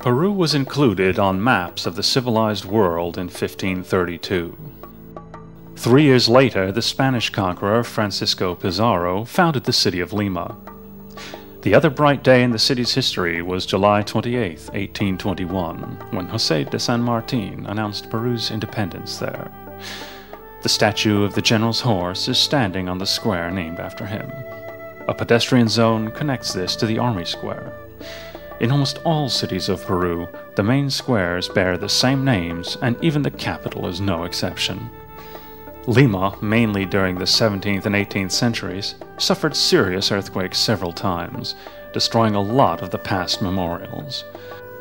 Peru was included on maps of the civilized world in 1532. 3 years later, the Spanish conqueror Francisco Pizarro founded the city of Lima. The other bright day in the city's history was July 28, 1821, when José de San Martín announced Peru's independence there. The statue of the general's horse is standing on the square named after him. A pedestrian zone connects this to the Army Square. In almost all cities of Peru, the main squares bear the same names, and even the capital is no exception. Lima, mainly during the 17th and 18th centuries, suffered serious earthquakes several times, destroying a lot of the past memorials.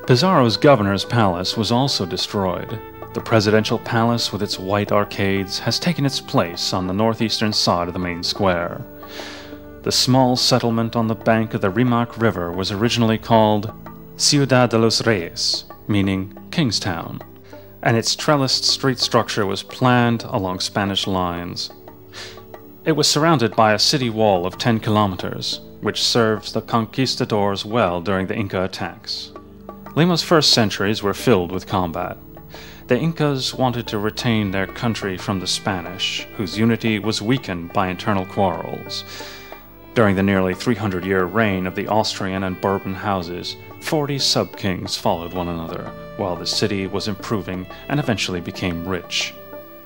Pizarro's governor's palace was also destroyed. The presidential palace with its white arcades has taken its place on the northeastern side of the main square. The small settlement on the bank of the Rimac River was originally called Ciudad de los Reyes, meaning Kingstown, and its trellised street structure was planned along Spanish lines. It was surrounded by a city wall of 10 kilometers, which served the conquistadors well during the Inca attacks. Lima's first centuries were filled with combat. The Incas wanted to retain their country from the Spanish, whose unity was weakened by internal quarrels. During the nearly 300-year reign of the Austrian and Bourbon houses, 40 sub-kings followed one another, while the city was improving and eventually became rich.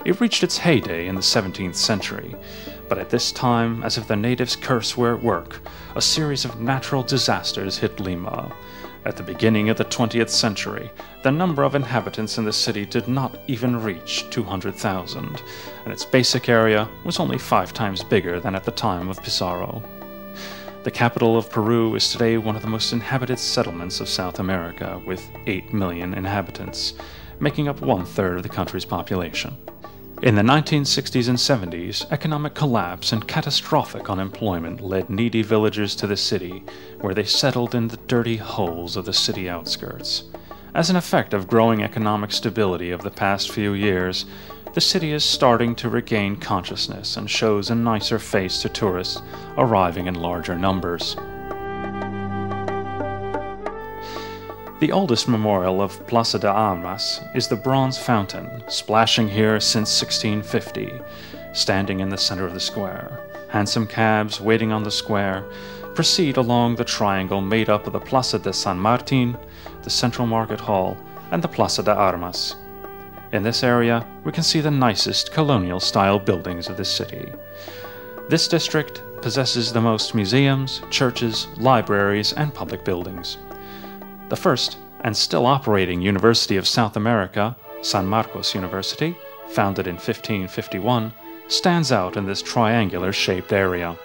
It reached its heyday in the 17th century, but at this time, as if the natives' curse were at work, a series of natural disasters hit Lima. At the beginning of the 20th century, the number of inhabitants in the city did not even reach 200,000, and its basic area was only 5 times bigger than at the time of Pizarro. The capital of Peru is today one of the most inhabited settlements of South America, with 8 million inhabitants, making up 1/3 of the country's population. In the 1960s and 70s, economic collapse and catastrophic unemployment led needy villagers to the city, where they settled in the dirty holes of the city outskirts. As an effect of growing economic stability of the past few years, the city is starting to regain consciousness and shows a nicer face to tourists arriving in larger numbers. The oldest memorial of Plaza de Armas is the bronze fountain, splashing here since 1650, standing in the center of the square. Handsome cabs waiting on the square proceed along the triangle made up of the Plaza de San Martín, the Central Market Hall, and the Plaza de Armas. In this area, we can see the nicest colonial-style buildings of the city. This district possesses the most museums, churches, libraries, and public buildings. The first, and still operating University of South America, San Marcos University, founded in 1551, stands out in this triangular-shaped area.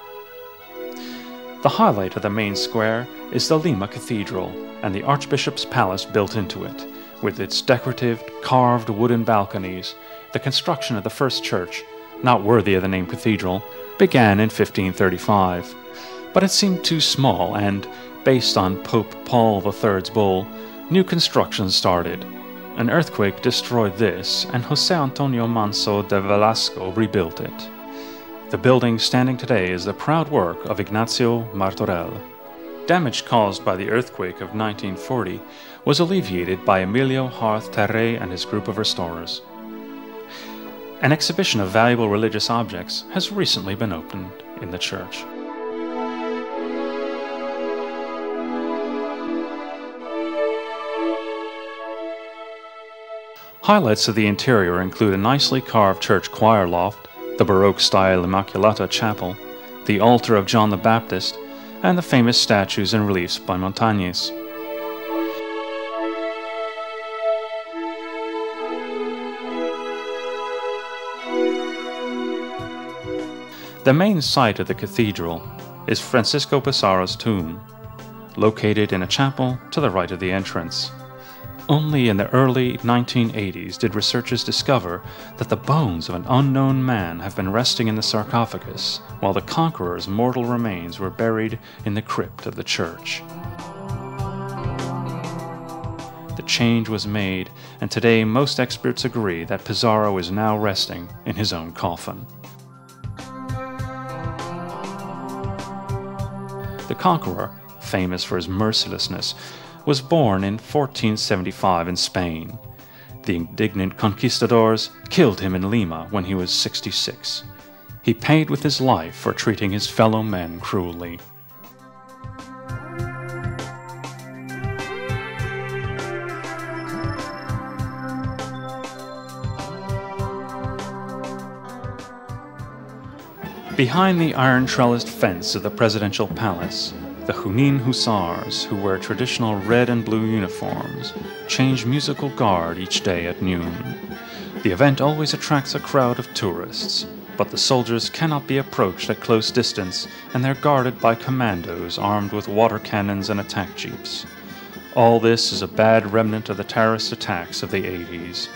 The highlight of the main square is the Lima Cathedral and the Archbishop's Palace built into it. With its decorative, carved wooden balconies, the construction of the first church, not worthy of the name cathedral, began in 1535. But it seemed too small and, based on Pope Paul III's bull, new construction started. An earthquake destroyed this, and José Antonio Manso de Velasco rebuilt it. The building standing today is the proud work of Ignacio Martorell. Damage caused by the earthquake of 1940 was alleviated by Emilio Harth Terre and his group of restorers. An exhibition of valuable religious objects has recently been opened in the church. Highlights of the interior include a nicely carved church choir loft, the Baroque-style Immaculata Chapel, the altar of John the Baptist, and the famous statues and reliefs by Montañez. The main site of the cathedral is Francisco Pizarro's tomb, located in a chapel to the right of the entrance. Only in the early 1980s did researchers discover that the bones of an unknown man have been resting in the sarcophagus, while the conqueror's mortal remains were buried in the crypt of the church. The change was made, and today most experts agree that Pizarro is now resting in his own coffin. The conqueror, famous for his mercilessness, was born in 1475 in Spain. The indignant conquistadors killed him in Lima when he was 66. He paid with his life for treating his fellow men cruelly. Behind the iron-trellised fence of the presidential palace, the Junin Hussars, who wear traditional red and blue uniforms, change musical guard each day at noon. The event always attracts a crowd of tourists, but the soldiers cannot be approached at close distance, and they're guarded by commandos armed with water cannons and attack jeeps. All this is a bad remnant of the terrorist attacks of the 80s.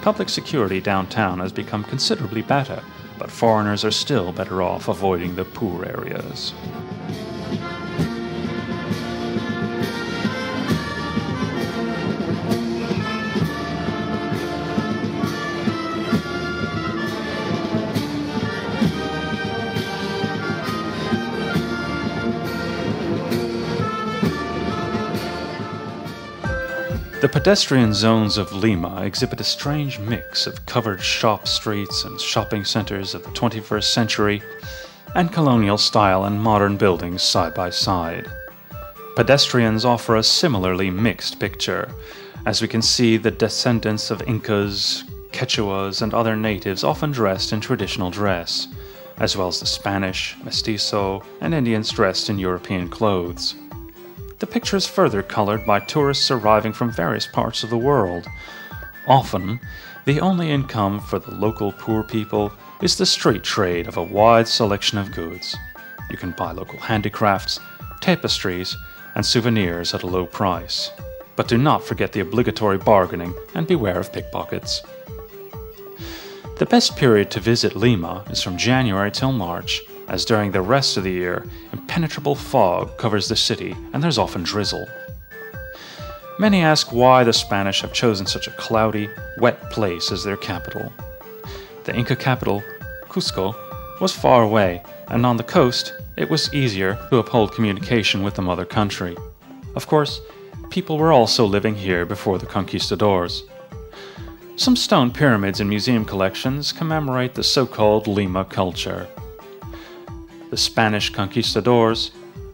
Public security downtown has become considerably better, but foreigners are still better off avoiding the poor areas. The pedestrian zones of Lima exhibit a strange mix of covered shop streets and shopping centers of the 21st century and colonial style and modern buildings side by side. Pedestrians offer a similarly mixed picture, as we can see the descendants of Incas, Quechuas, and other natives often dressed in traditional dress, as well as the Spanish, Mestizo, and Indians dressed in European clothes. The picture is further colored by tourists arriving from various parts of the world. Often, the only income for the local poor people is the street trade of a wide selection of goods. You can buy local handicrafts, tapestries, and souvenirs at a low price. But do not forget the obligatory bargaining and beware of pickpockets. The best period to visit Lima is from January till March, as during the rest of the year, impenetrable fog covers the city and there's often drizzle. Many ask why the Spanish have chosen such a cloudy, wet place as their capital. The Inca capital, Cusco, was far away, and on the coast it was easier to uphold communication with the mother country. Of course, people were also living here before the conquistadors. Some stone pyramids in museum collections commemorate the so-called Lima culture. The Spanish conquistadors,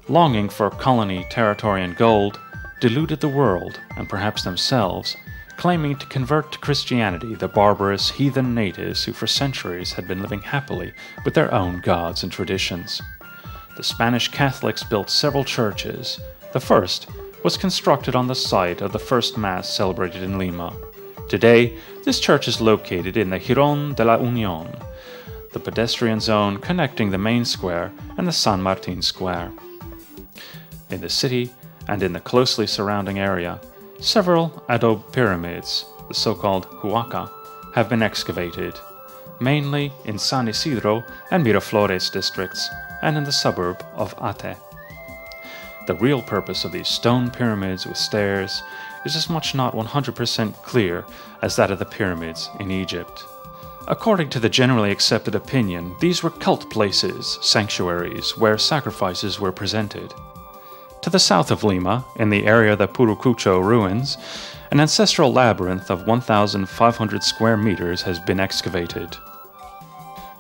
longing for colony, territory, and gold, deluded the world, and perhaps themselves, claiming to convert to Christianity the barbarous heathen natives who for centuries had been living happily with their own gods and traditions. The Spanish Catholics built several churches. The first was constructed on the site of the first Mass celebrated in Lima. Today, this church is located in the Jirón de la Unión, the pedestrian zone connecting the main square and the San Martin Square. In the city and in the closely surrounding area, several adobe pyramids, the so-called huaca, have been excavated, mainly in San Isidro and Miraflores districts and in the suburb of Ate. The real purpose of these stone pyramids with stairs is as much not 100% clear as that of the pyramids in Egypt. According to the generally accepted opinion, these were cult places, sanctuaries, where sacrifices were presented. To the south of Lima, in the area of the Purucucho ruins, an ancestral labyrinth of 1,500 square meters has been excavated.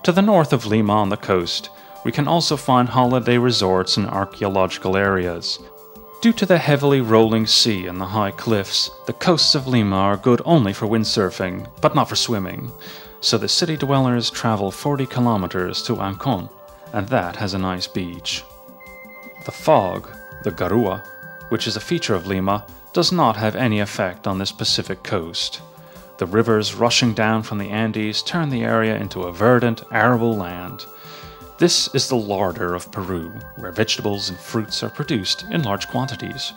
To the north of Lima on the coast, we can also find holiday resorts and archaeological areas. Due to the heavily rolling sea and the high cliffs, the coasts of Lima are good only for windsurfing, but not for swimming. So the city dwellers travel 40 kilometers to Ancon, and that has a nice beach. The fog, the garua, which is a feature of Lima, does not have any effect on this Pacific coast. The rivers rushing down from the Andes turn the area into a verdant, arable land. This is the larder of Peru, where vegetables and fruits are produced in large quantities.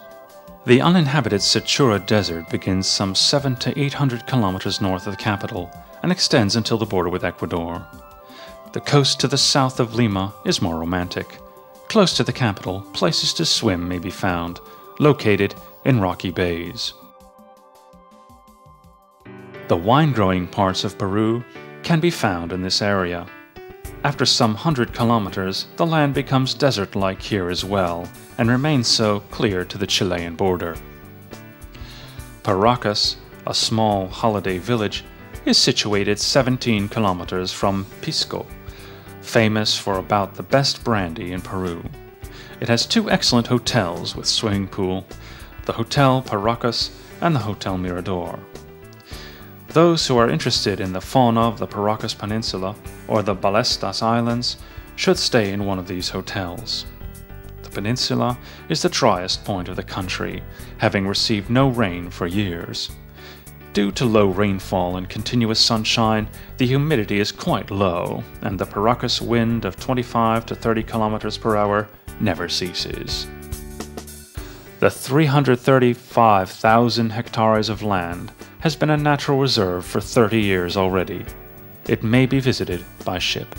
The uninhabited Satura Desert begins some 700 to 800 kilometers north of the capital and extends until the border with Ecuador. The coast to the south of Lima is more romantic. Close to the capital, places to swim may be found, located in rocky bays. The wine-growing parts of Peru can be found in this area. After some 100 kilometers, the land becomes desert-like here as well, and remains so clear to the Chilean border. Parakas, a small holiday village, is situated 17 kilometers from Cusco, famous for about the best brandy in Peru. It has two excellent hotels with swimming pool, the Hotel Paracas and the Hotel Mirador. Those who are interested in the fauna of the Paracas Peninsula or the Ballestas Islands should stay in one of these hotels. The peninsula is the driest point of the country, having received no rain for years. Due to low rainfall and continuous sunshine, the humidity is quite low, and the Paracas wind of 25 to 30 kilometers per hour never ceases. The 335,000 hectares of land has been a natural reserve for 30 years already. It may be visited by ship.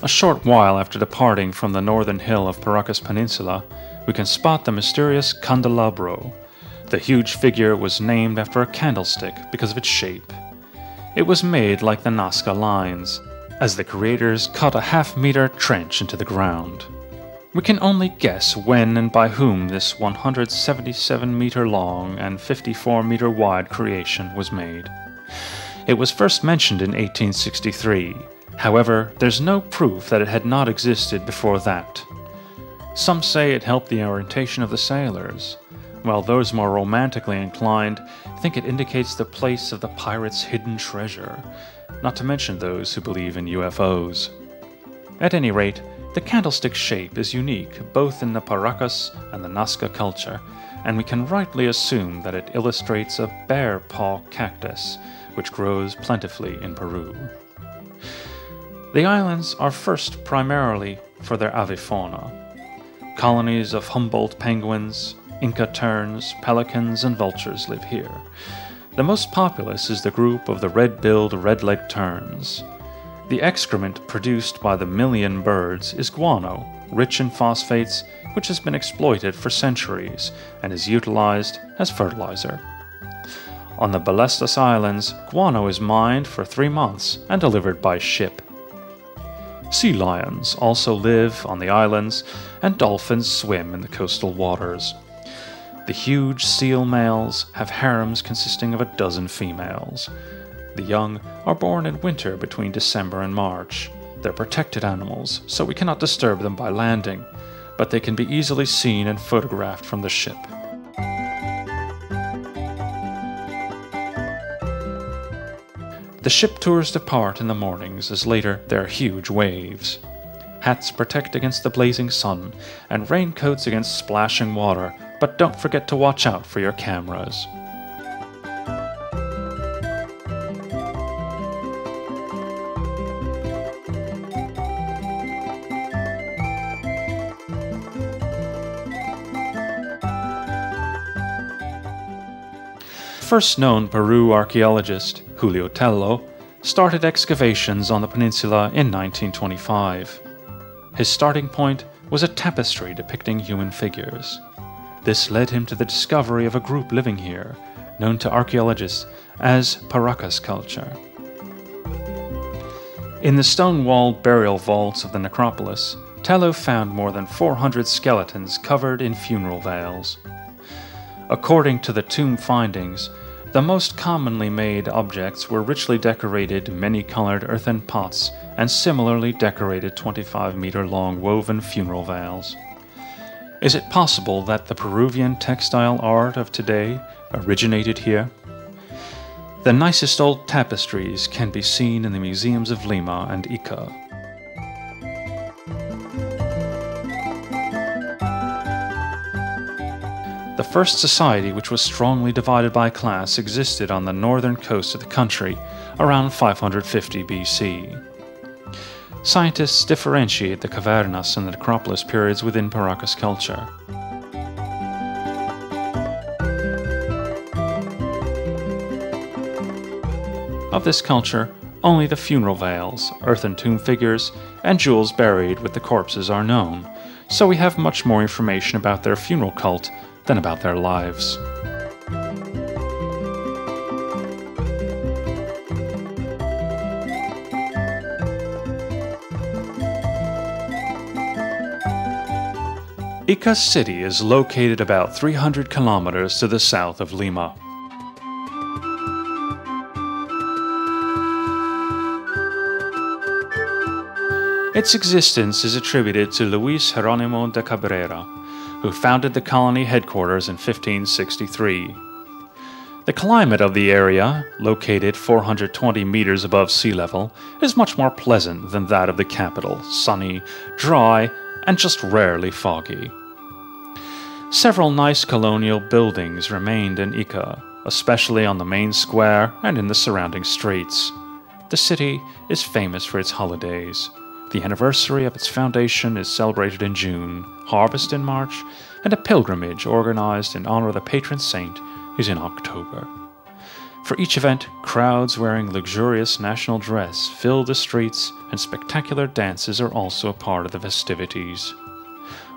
A short while after departing from the northern hill of Paracas Peninsula, we can spot the mysterious candelabro. The huge figure was named after a candlestick because of its shape. It was made like the Nazca Lines, as the creators cut a half-meter trench into the ground. We can only guess when and by whom this 177-meter-long and 54-meter-wide creation was made. It was first mentioned in 1863. However, there's no proof that it had not existed before that. Some say it helped the orientation of the sailors, while those more romantically inclined think it indicates the place of the pirates' hidden treasure, not to mention those who believe in UFOs. At any rate, the candlestick shape is unique both in the Paracas and the Nazca culture, and we can rightly assume that it illustrates a bear paw cactus, which grows plentifully in Peru. The islands are first primarily for their avifauna. Colonies of Humboldt penguins, Inca terns, pelicans, and vultures live here. The most populous is the group of the red-billed red-legged terns. The excrement produced by the million birds is guano, rich in phosphates, which has been exploited for centuries and is utilized as fertilizer. On the Ballestas Islands, guano is mined for 3 months and delivered by ship. Sea lions also live on the islands, and dolphins swim in the coastal waters. The huge seal males have harems consisting of a dozen females. The young are born in winter between December and March. They're protected animals, so we cannot disturb them by landing, but they can be easily seen and photographed from the ship. The ship tours depart in the mornings, as later there are huge waves. Hats protect against the blazing sun, and raincoats against splashing water, but don't forget to watch out for your cameras. First known Peru archaeologist, Julio Tello, started excavations on the peninsula in 1925. His starting point was a tapestry depicting human figures. This led him to the discovery of a group living here, known to archaeologists as Paracas culture. In the stone-walled burial vaults of the necropolis, Tello found more than 400 skeletons covered in funeral veils. According to the tomb findings, the most commonly made objects were richly decorated, many-colored earthen pots and similarly decorated 25-meter-long woven funeral veils. Is it possible that the Peruvian textile art of today originated here? The nicest old tapestries can be seen in the museums of Lima and Ika. The first society which was strongly divided by class existed on the northern coast of the country around 550 BC. Scientists differentiate the cavernas and the necropolis periods within Paracas culture. Of this culture, only the funeral veils, earthen tomb figures, and jewels buried with the corpses are known, so we have much more information about their funeral cult than about their lives. Ika City is located about 300 kilometers to the south of Lima. Its existence is attributed to Luis Jerónimo de Cabrera, who founded the colony headquarters in 1563. The climate of the area, located 420 meters above sea level, is much more pleasant than that of the capital, sunny, dry, and just rarely foggy. Several nice colonial buildings remained in Ika, especially on the main square and in the surrounding streets. The city is famous for its holidays. The anniversary of its foundation is celebrated in June, harvest in March, and a pilgrimage organized in honor of the patron saint is in October. For each event, crowds wearing luxurious national dress fill the streets, and spectacular dances are also a part of the festivities.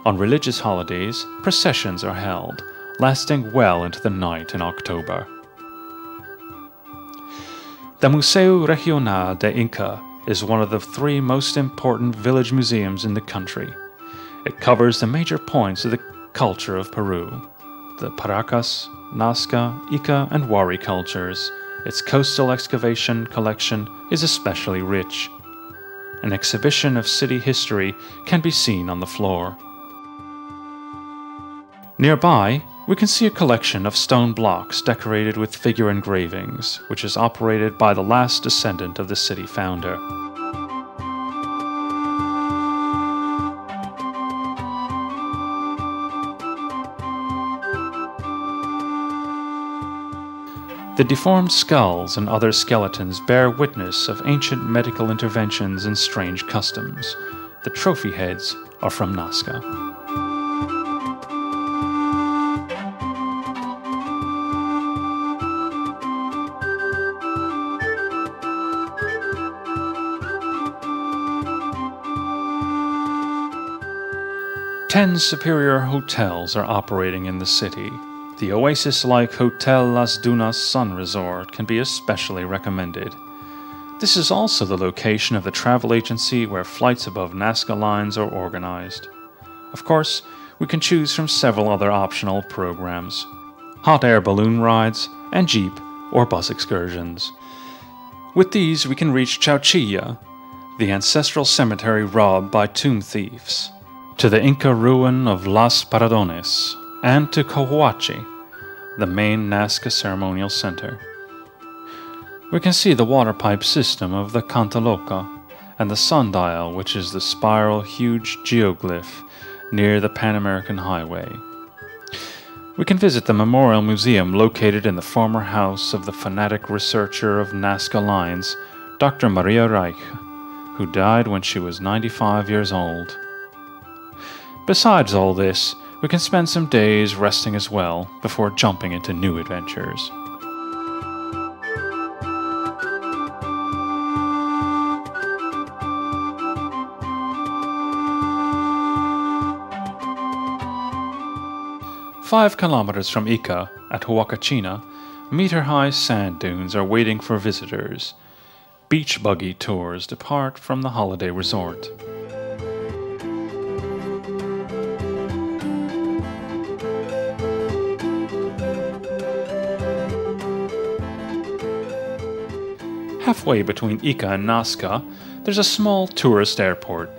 On religious holidays, processions are held, lasting well into the night in October. The Museo Regional de Inca is one of the 3 most important village museums in the country. It covers the major points of the culture of Peru, the Paracas, Nazca, Ika, and Wari cultures. Its coastal excavation collection is especially rich. An exhibition of city history can be seen on the floor. Nearby, we can see a collection of stone blocks decorated with figure engravings, which is operated by the last descendant of the city founder. The deformed skulls and other skeletons bear witness of ancient medical interventions and strange customs. The trophy heads are from Nazca. Ten superior hotels are operating in the city. The oasis-like Hotel Las Dunas Sun Resort can be especially recommended. This is also the location of the travel agency where flights above Nazca Lines are organized. Of course, we can choose from several other optional programs: hot air balloon rides, and jeep or bus excursions. With these, we can reach Chauchilla, the ancestral cemetery robbed by tomb thieves, to the Inca ruin of Las Paradones, and to Cohuachi, the main Nazca ceremonial center. We can see the water pipe system of the Cantaloca and the sundial, which is the spiral huge geoglyph near the Pan American Highway. We can visit the Memorial Museum located in the former house of the fanatic researcher of Nazca Lines, Dr. Maria Reich, who died when she was 95 years old. Besides all this, we can spend some days resting as well before jumping into new adventures. Five kilometers from Ika, at Huacachina, meter-high sand dunes are waiting for visitors. Beach buggy tours depart from the holiday resort. Halfway between Ika and Nazca, there's a small tourist airport.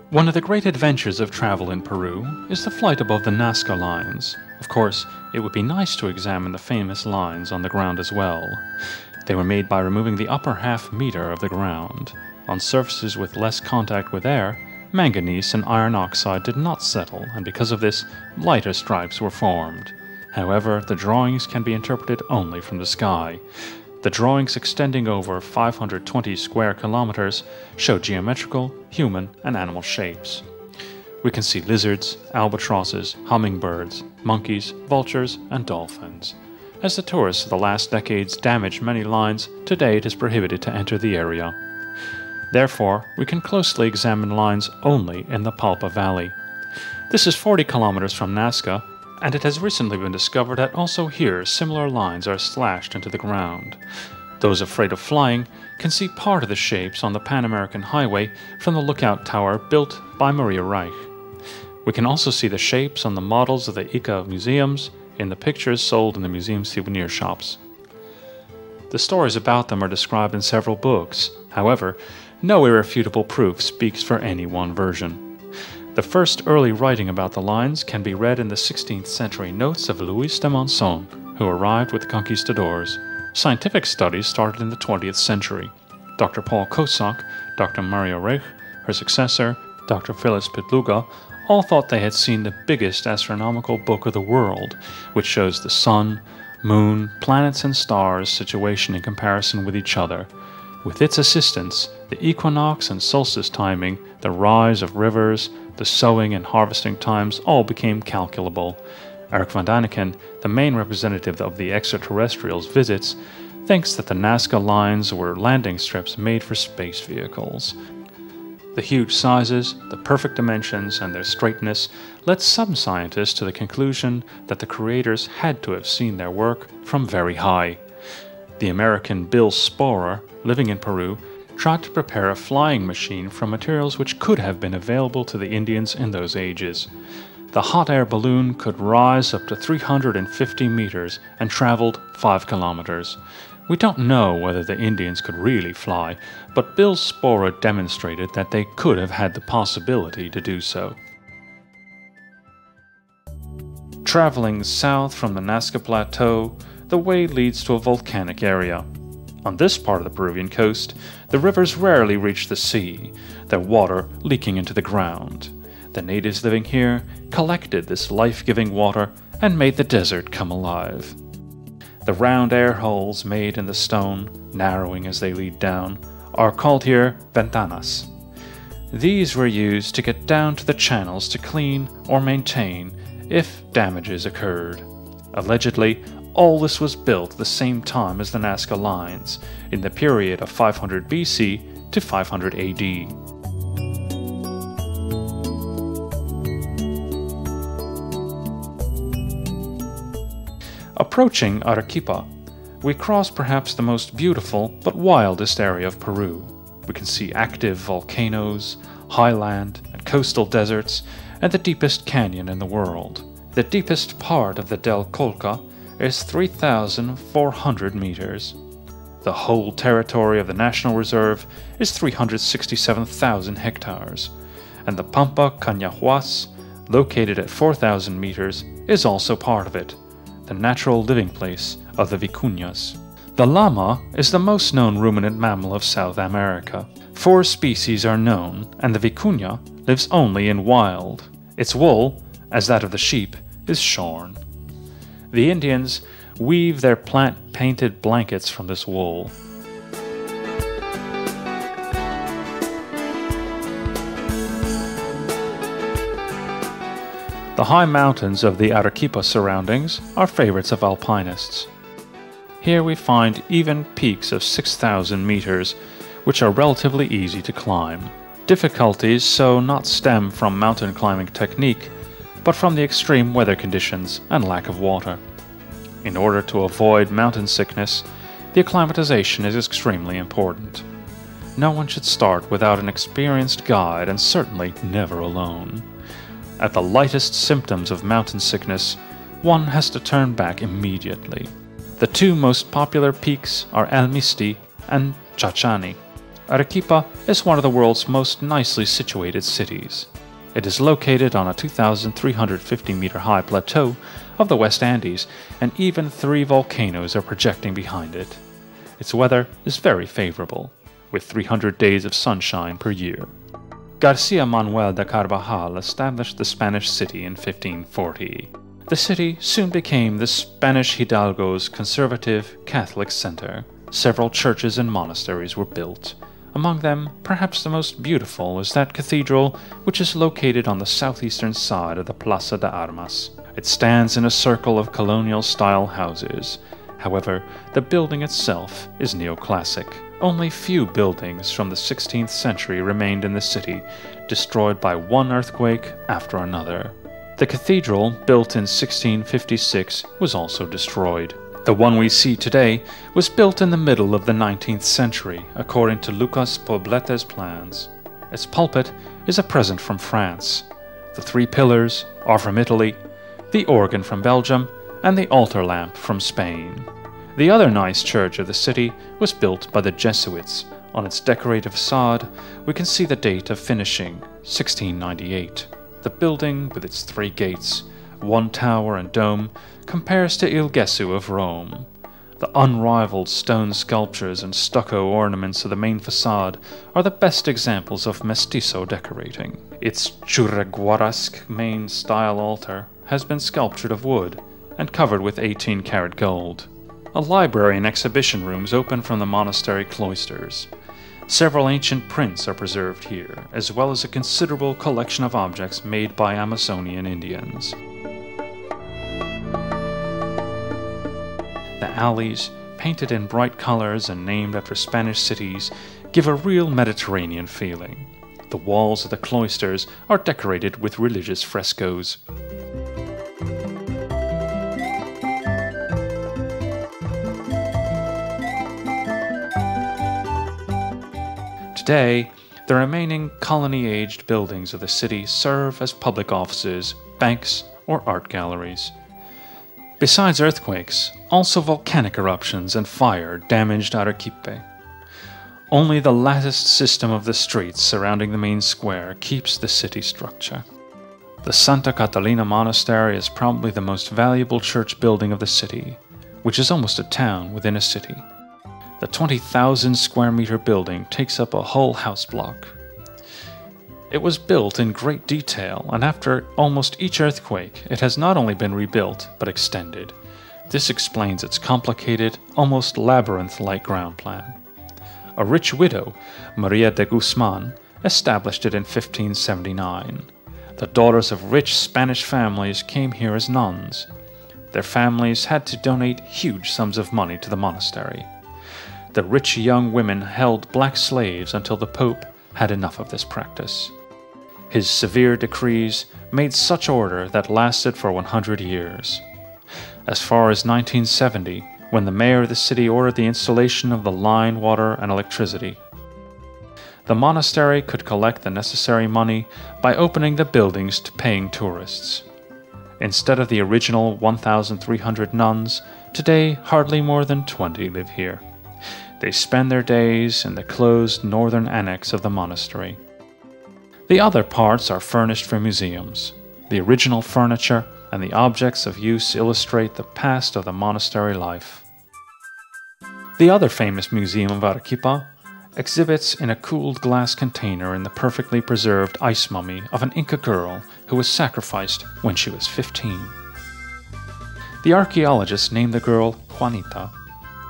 One of the great adventures of travel in Peru is the flight above the Nazca Lines. Of course, it would be nice to examine the famous lines on the ground as well. They were made by removing the upper half meter of the ground. On surfaces with less contact with air, manganese and iron oxide did not settle, and because of this, lighter stripes were formed. However, the drawings can be interpreted only from the sky. The drawings, extending over 520 square kilometers, show geometrical, human, and animal shapes. We can see lizards, albatrosses, hummingbirds, monkeys, vultures, and dolphins. As the tourists of the last decades damaged many lines, today it is prohibited to enter the area. Therefore, we can closely examine lines only in the Palpa Valley. This is 40 kilometers from Nazca, and it has recently been discovered that also here similar lines are slashed into the ground. Those afraid of flying can see part of the shapes on the Pan American Highway from the lookout tower built by Maria Reich. We can also see the shapes on the models of the Ika museums in the pictures sold in the museum souvenir shops. The stories about them are described in several books. However, no irrefutable proof speaks for any one version. The first early writing about the lines can be read in the 16th century notes of Luis de Monzon, who arrived with the conquistadors. Scientific studies started in the 20th century. Dr. Paul Kosak, Dr. Mario Reich, her successor, Dr. Phyllis Pitluga, all thought they had seen the biggest astronomical book of the world, which shows the sun, moon, planets and stars' situation in comparison with each other. With its assistance, the equinox and solstice timing, the rise of rivers, the sowing and harvesting times all became calculable. Eric van Daniken, the main representative of the extraterrestrials' visits, thinks that the Nazca Lines were landing strips made for space vehicles. The huge sizes, the perfect dimensions, and their straightness led some scientists to the conclusion that the creators had to have seen their work from very high. The American Bill Sporer, living in Peru, tried to prepare a flying machine from materials which could have been available to the Indians in those ages. The hot air balloon could rise up to 350 meters and traveled 5 kilometers. We don't know whether the Indians could really fly, but Bill Sporer demonstrated that they could have had the possibility to do so. Traveling south from the Nazca Plateau, the way leads to a volcanic area. On this part of the Peruvian coast, the rivers rarely reach the sea, their water leaking into the ground. The natives living here collected this life-giving water and made the desert come alive. The round air holes made in the stone, narrowing as they lead down, are called here ventanas. These were used to get down to the channels to clean or maintain if damages occurred. Allegedly, all this was built at the same time as the Nazca Lines, in the period of 500 BC to 500 AD. Approaching Arequipa, we cross perhaps the most beautiful but wildest area of Peru. We can see active volcanoes, highland and coastal deserts, and the deepest canyon in the world. The deepest part of the Del Colca is 3,400 meters. The whole territory of the National Reserve is 367,000 hectares, and the Pampa Cañahuas, located at 4,000 meters, is also part of it, the natural living place of the vicuñas. The llama is the most known ruminant mammal of South America. 4 species are known, and the vicuña lives only in wild. Its wool, as that of the sheep, is shorn. The Indians weave their plant-painted blankets from this wool. The high mountains of the Arequipa surroundings are favorites of alpinists. Here we find even peaks of 6,000 meters, which are relatively easy to climb. Difficulties so not stem from mountain climbing technique, but from the extreme weather conditions and lack of water. In order to avoid mountain sickness, the acclimatization is extremely important. No one should start without an experienced guide, and certainly never alone. At the lightest symptoms of mountain sickness, one has to turn back immediately. The 2 most popular peaks are El Misti and Chachani. Arequipa is one of the world's most nicely situated cities. It is located on a 2,350-meter high plateau of the West Andes, and even 3 volcanoes are projecting behind it. Its weather is very favorable, with 300 days of sunshine per year. Garcia Manuel de Carbajal established the Spanish city in 1540. The city soon became the Spanish Hidalgo's conservative Catholic center. Several churches and monasteries were built. Among them, perhaps the most beautiful is that cathedral, which is located on the southeastern side of the Plaza de Armas. It stands in a circle of colonial-style houses. However, the building itself is neoclassic. Only few buildings from the 16th century remained in the city, destroyed by one earthquake after another. The cathedral, built in 1656, was also destroyed. The one we see today was built in the middle of the 19th century, according to Lucas Poblete's plans. Its pulpit is a present from France. The 3 pillars are from Italy, the organ from Belgium, and the altar lamp from Spain. The other nice church of the city was built by the Jesuits. On its decorative facade, we can see the date of finishing, 1698. The building, with its 3 gates, 1 tower and dome, compares to Il Gesù of Rome. The unrivaled stone sculptures and stucco ornaments of the main facade are the best examples of mestizo decorating. Its Churriguarasque main style altar has been sculptured of wood and covered with 18-karat gold. A library and exhibition rooms open from the monastery cloisters. Several ancient prints are preserved here, as well as a considerable collection of objects made by Amazonian Indians. The alleys, painted in bright colors and named after Spanish cities, give a real Mediterranean feeling. The walls of the cloisters are decorated with religious frescoes. Today, the remaining colony-aged buildings of the city serve as public offices, banks, or art galleries. Besides earthquakes, also volcanic eruptions and fire damaged Arequipe. Only the latticed system of the streets surrounding the main square keeps the city structure. The Santa Catalina Monastery is probably the most valuable church building of the city, which is almost a town within a city. The 20,000 square meter building takes up a whole house block. It was built in great detail, and after almost each earthquake, it has not only been rebuilt, but extended. This explains its complicated, almost labyrinth-like ground plan. A rich widow, Maria de Guzman, established it in 1579. The daughters of rich Spanish families came here as nuns. Their families had to donate huge sums of money to the monastery. The rich young women held black slaves until the Pope had enough of this practice. His severe decrees made such order that lasted for 100 years. As far as 1970, when the mayor of the city ordered the installation of the line, water, and electricity. The monastery could collect the necessary money by opening the buildings to paying tourists. Instead of the original 1,300 nuns, today hardly more than 20 live here. They spend their days in the closed northern annex of the monastery. The other parts are furnished for museums. The original furniture and the objects of use illustrate the past of the monastery life. The other famous museum of Arequipa exhibits in a cooled glass container in the perfectly preserved ice mummy of an Inca girl who was sacrificed when she was 15. The archaeologists named the girl Juanita.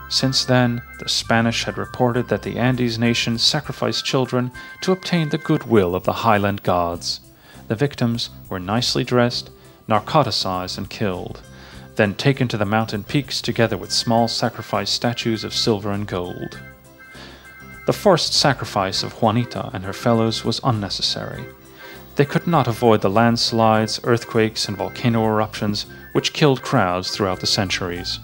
Since then, the Spanish had reported that the Andes nation sacrificed children to obtain the goodwill of the highland gods. The victims were nicely dressed, narcoticized and killed, then taken to the mountain peaks together with small sacrifice statues of silver and gold. The forced sacrifice of Juanita and her fellows was unnecessary. They could not avoid the landslides, earthquakes, and volcano eruptions which killed crowds throughout the centuries.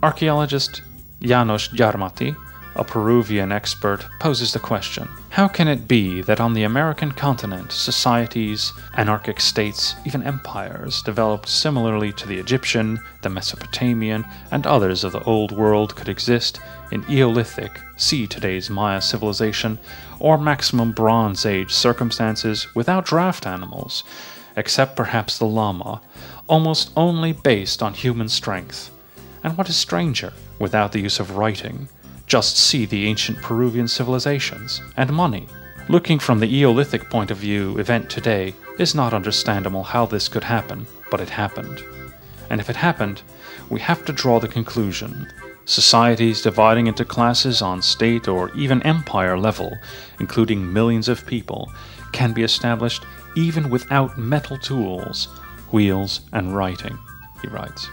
Archaeologist János Gyarmati, a Peruvian expert, poses the question, how can it be that on the American continent societies, anarchic states, even empires developed similarly to the Egyptian, the Mesopotamian, and others of the Old World could exist in Eolithic, see today's Maya civilization, or maximum Bronze Age circumstances without draft animals, except perhaps the llama, almost only based on human strength? And what is stranger, without the use of writing? Just see the ancient Peruvian civilizations, and money. Looking from the Eolithic point of view, event today is not understandable how this could happen, but it happened. And if it happened, we have to draw the conclusion. Societies dividing into classes on state or even empire level, including millions of people, can be established even without metal tools, wheels, and writing, he writes.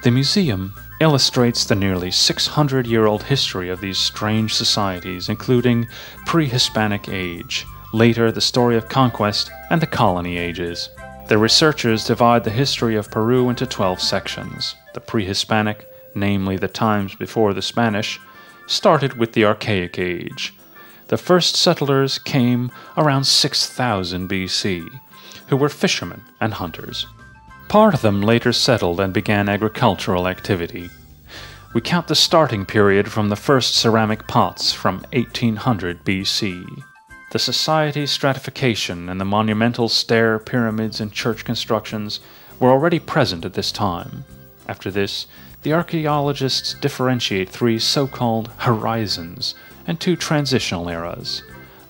The museum illustrates the nearly 600-year-old history of these strange societies, including Pre-Hispanic Age, later the story of conquest, and the colony ages. The researchers divide the history of Peru into 12 sections. The Pre-Hispanic, namely the times before the Spanish, started with the Archaic Age. The first settlers came around 6000 BC, who were fishermen and hunters. Part of them later settled and began agricultural activity. We count the starting period from the first ceramic pots from 1800 BC. The society stratification and the monumental stair pyramids and church constructions were already present at this time. After this, the archaeologists differentiate three so-called horizons and two transitional eras.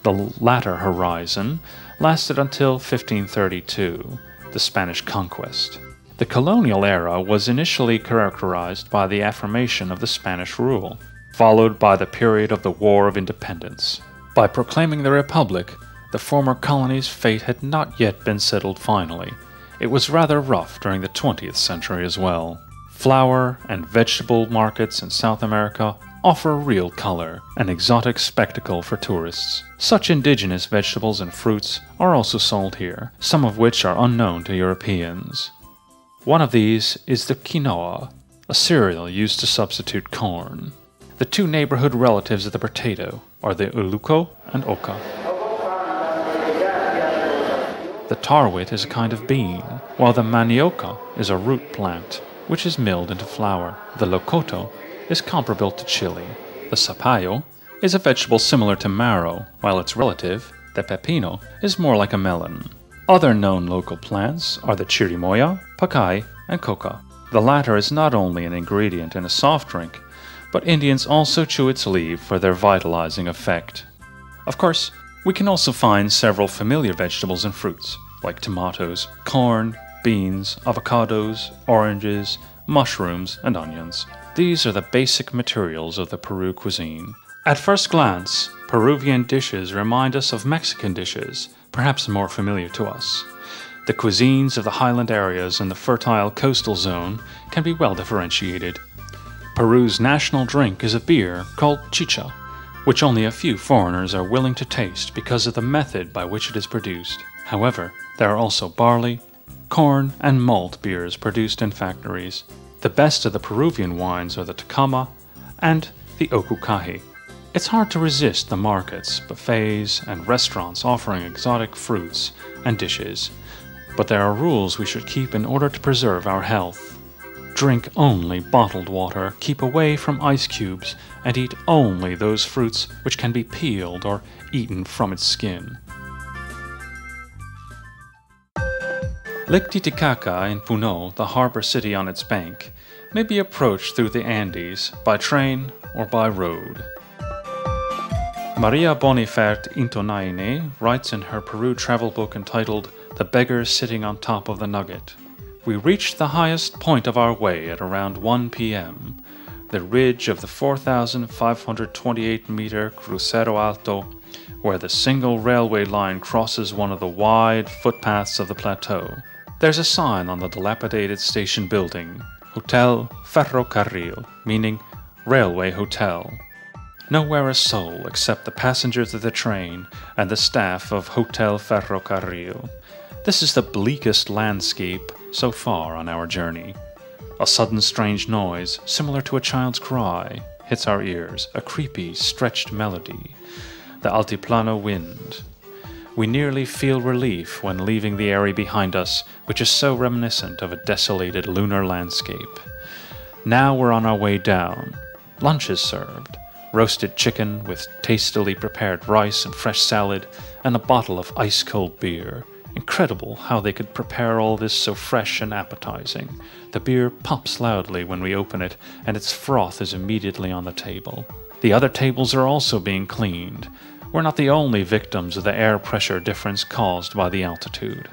The latter horizon lasted until 1532, the Spanish Conquest. The colonial era was initially characterized by the affirmation of the Spanish rule, followed by the period of the War of Independence. By proclaiming the Republic, the former colony's fate had not yet been settled finally. It was rather rough during the 20th century as well. Flower and vegetable markets in South America offer real color, an exotic spectacle for tourists. Such indigenous vegetables and fruits are also sold here, some of which are unknown to Europeans. One of these is the quinoa, a cereal used to substitute corn. The two neighborhood relatives of the potato are the uluco and oca. The tarwit is a kind of bean, while the manioca is a root plant, which is milled into flour. The locoto is comparable to chili. The zapallo is a vegetable similar to marrow, while its relative, the pepino, is more like a melon. Other known local plants are the chirimoya, pacay, and coca. The latter is not only an ingredient in a soft drink, but Indians also chew its leaf for their vitalizing effect. Of course, we can also find several familiar vegetables and fruits, like tomatoes, corn, beans, avocados, oranges, mushrooms, and onions. These are the basic materials of the Peru cuisine. At first glance, Peruvian dishes remind us of Mexican dishes, perhaps more familiar to us. The cuisines of the highland areas and the fertile coastal zone can be well differentiated. Peru's national drink is a beer called chicha, which only a few foreigners are willing to taste because of the method by which it is produced. However, there are also barley, corn, and malt beers produced in factories. The best of the Peruvian wines are the Tacama and the Okukahi. It's hard to resist the markets, buffets, and restaurants offering exotic fruits and dishes, but there are rules we should keep in order to preserve our health. Drink only bottled water, keep away from ice cubes, and eat only those fruits which can be peeled or eaten from its skin. Lake Titicaca in Puno, the harbor city on its bank, may be approached through the Andes by train or by road. Maria Bonifert Intonaine writes in her Peru travel book entitled The Beggar Sitting on Top of the Nugget, "We reached the highest point of our way at around 1 p.m., the ridge of the 4,528-meter Crucero Alto, where the single railway line crosses one of the wide footpaths of the plateau. There's a sign on the dilapidated station building, Hotel Ferrocarril, meaning Railway Hotel. Nowhere a soul except the passengers of the train and the staff of Hotel Ferrocarril. This is the bleakest landscape so far on our journey. A sudden strange noise, similar to a child's cry, hits our ears, a creepy, stretched melody. The Altiplano wind. We nearly feel relief when leaving the area behind us, which is so reminiscent of a desolated lunar landscape. Now we're on our way down. Lunch is served. Roasted chicken with tastily prepared rice and fresh salad, and a bottle of ice-cold beer. Incredible how they could prepare all this so fresh and appetizing. The beer pops loudly when we open it, and its froth is immediately on the table. The other tables are also being cleaned. We're not the only victims of the air pressure difference caused by the altitude.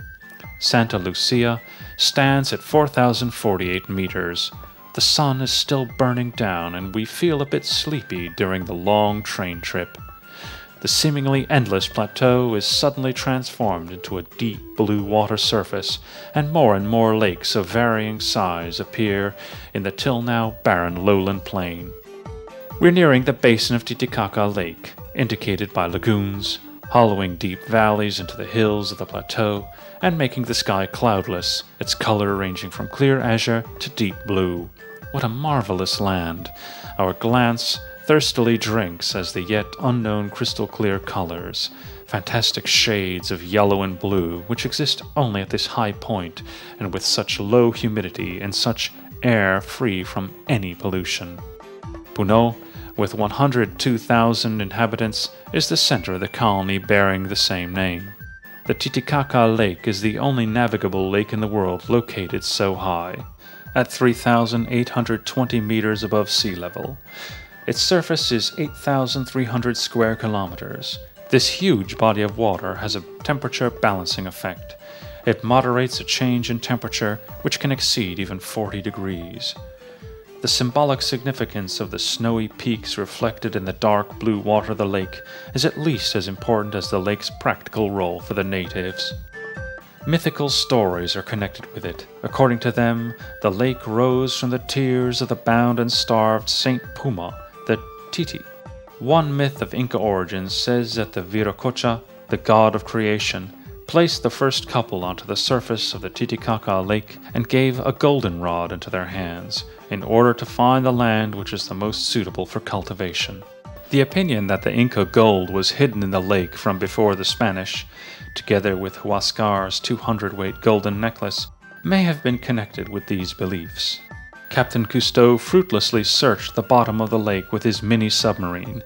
Santa Lucia stands at 4,048 meters. The sun is still burning down, and we feel a bit sleepy during the long train trip. The seemingly endless plateau is suddenly transformed into a deep blue water surface, and more lakes of varying size appear in the till now barren lowland plain. We're nearing the basin of Titicaca Lake, indicated by lagoons, hollowing deep valleys into the hills of the plateau, and making the sky cloudless, its color ranging from clear azure to deep blue. What a marvelous land! Our glance thirstily drinks as the yet unknown crystal-clear colors, fantastic shades of yellow and blue, which exist only at this high point and with such low humidity and such air free from any pollution. Puno, with 102,000 inhabitants, is the center of the colony bearing the same name. The Titicaca Lake is the only navigable lake in the world located so high, at 3,820 meters above sea level. Its surface is 8,300 square kilometers. This huge body of water has a temperature balancing effect. It moderates a change in temperature which can exceed even 40 degrees. The symbolic significance of the snowy peaks reflected in the dark blue water of the lake is at least as important as the lake's practical role for the natives. Mythical stories are connected with it. According to them, the lake rose from the tears of the bound and starved Saint Puma, the Titi. One myth of Inca origins says that the Viracocha, the god of creation, placed the first couple onto the surface of the Titicaca Lake and gave a goldenrod into their hands in order to find the land which is the most suitable for cultivation. The opinion that the Inca gold was hidden in the lake from before the Spanish, together with Huascar's 200-weight golden necklace, may have been connected with these beliefs. Captain Cousteau fruitlessly searched the bottom of the lake with his mini-submarine.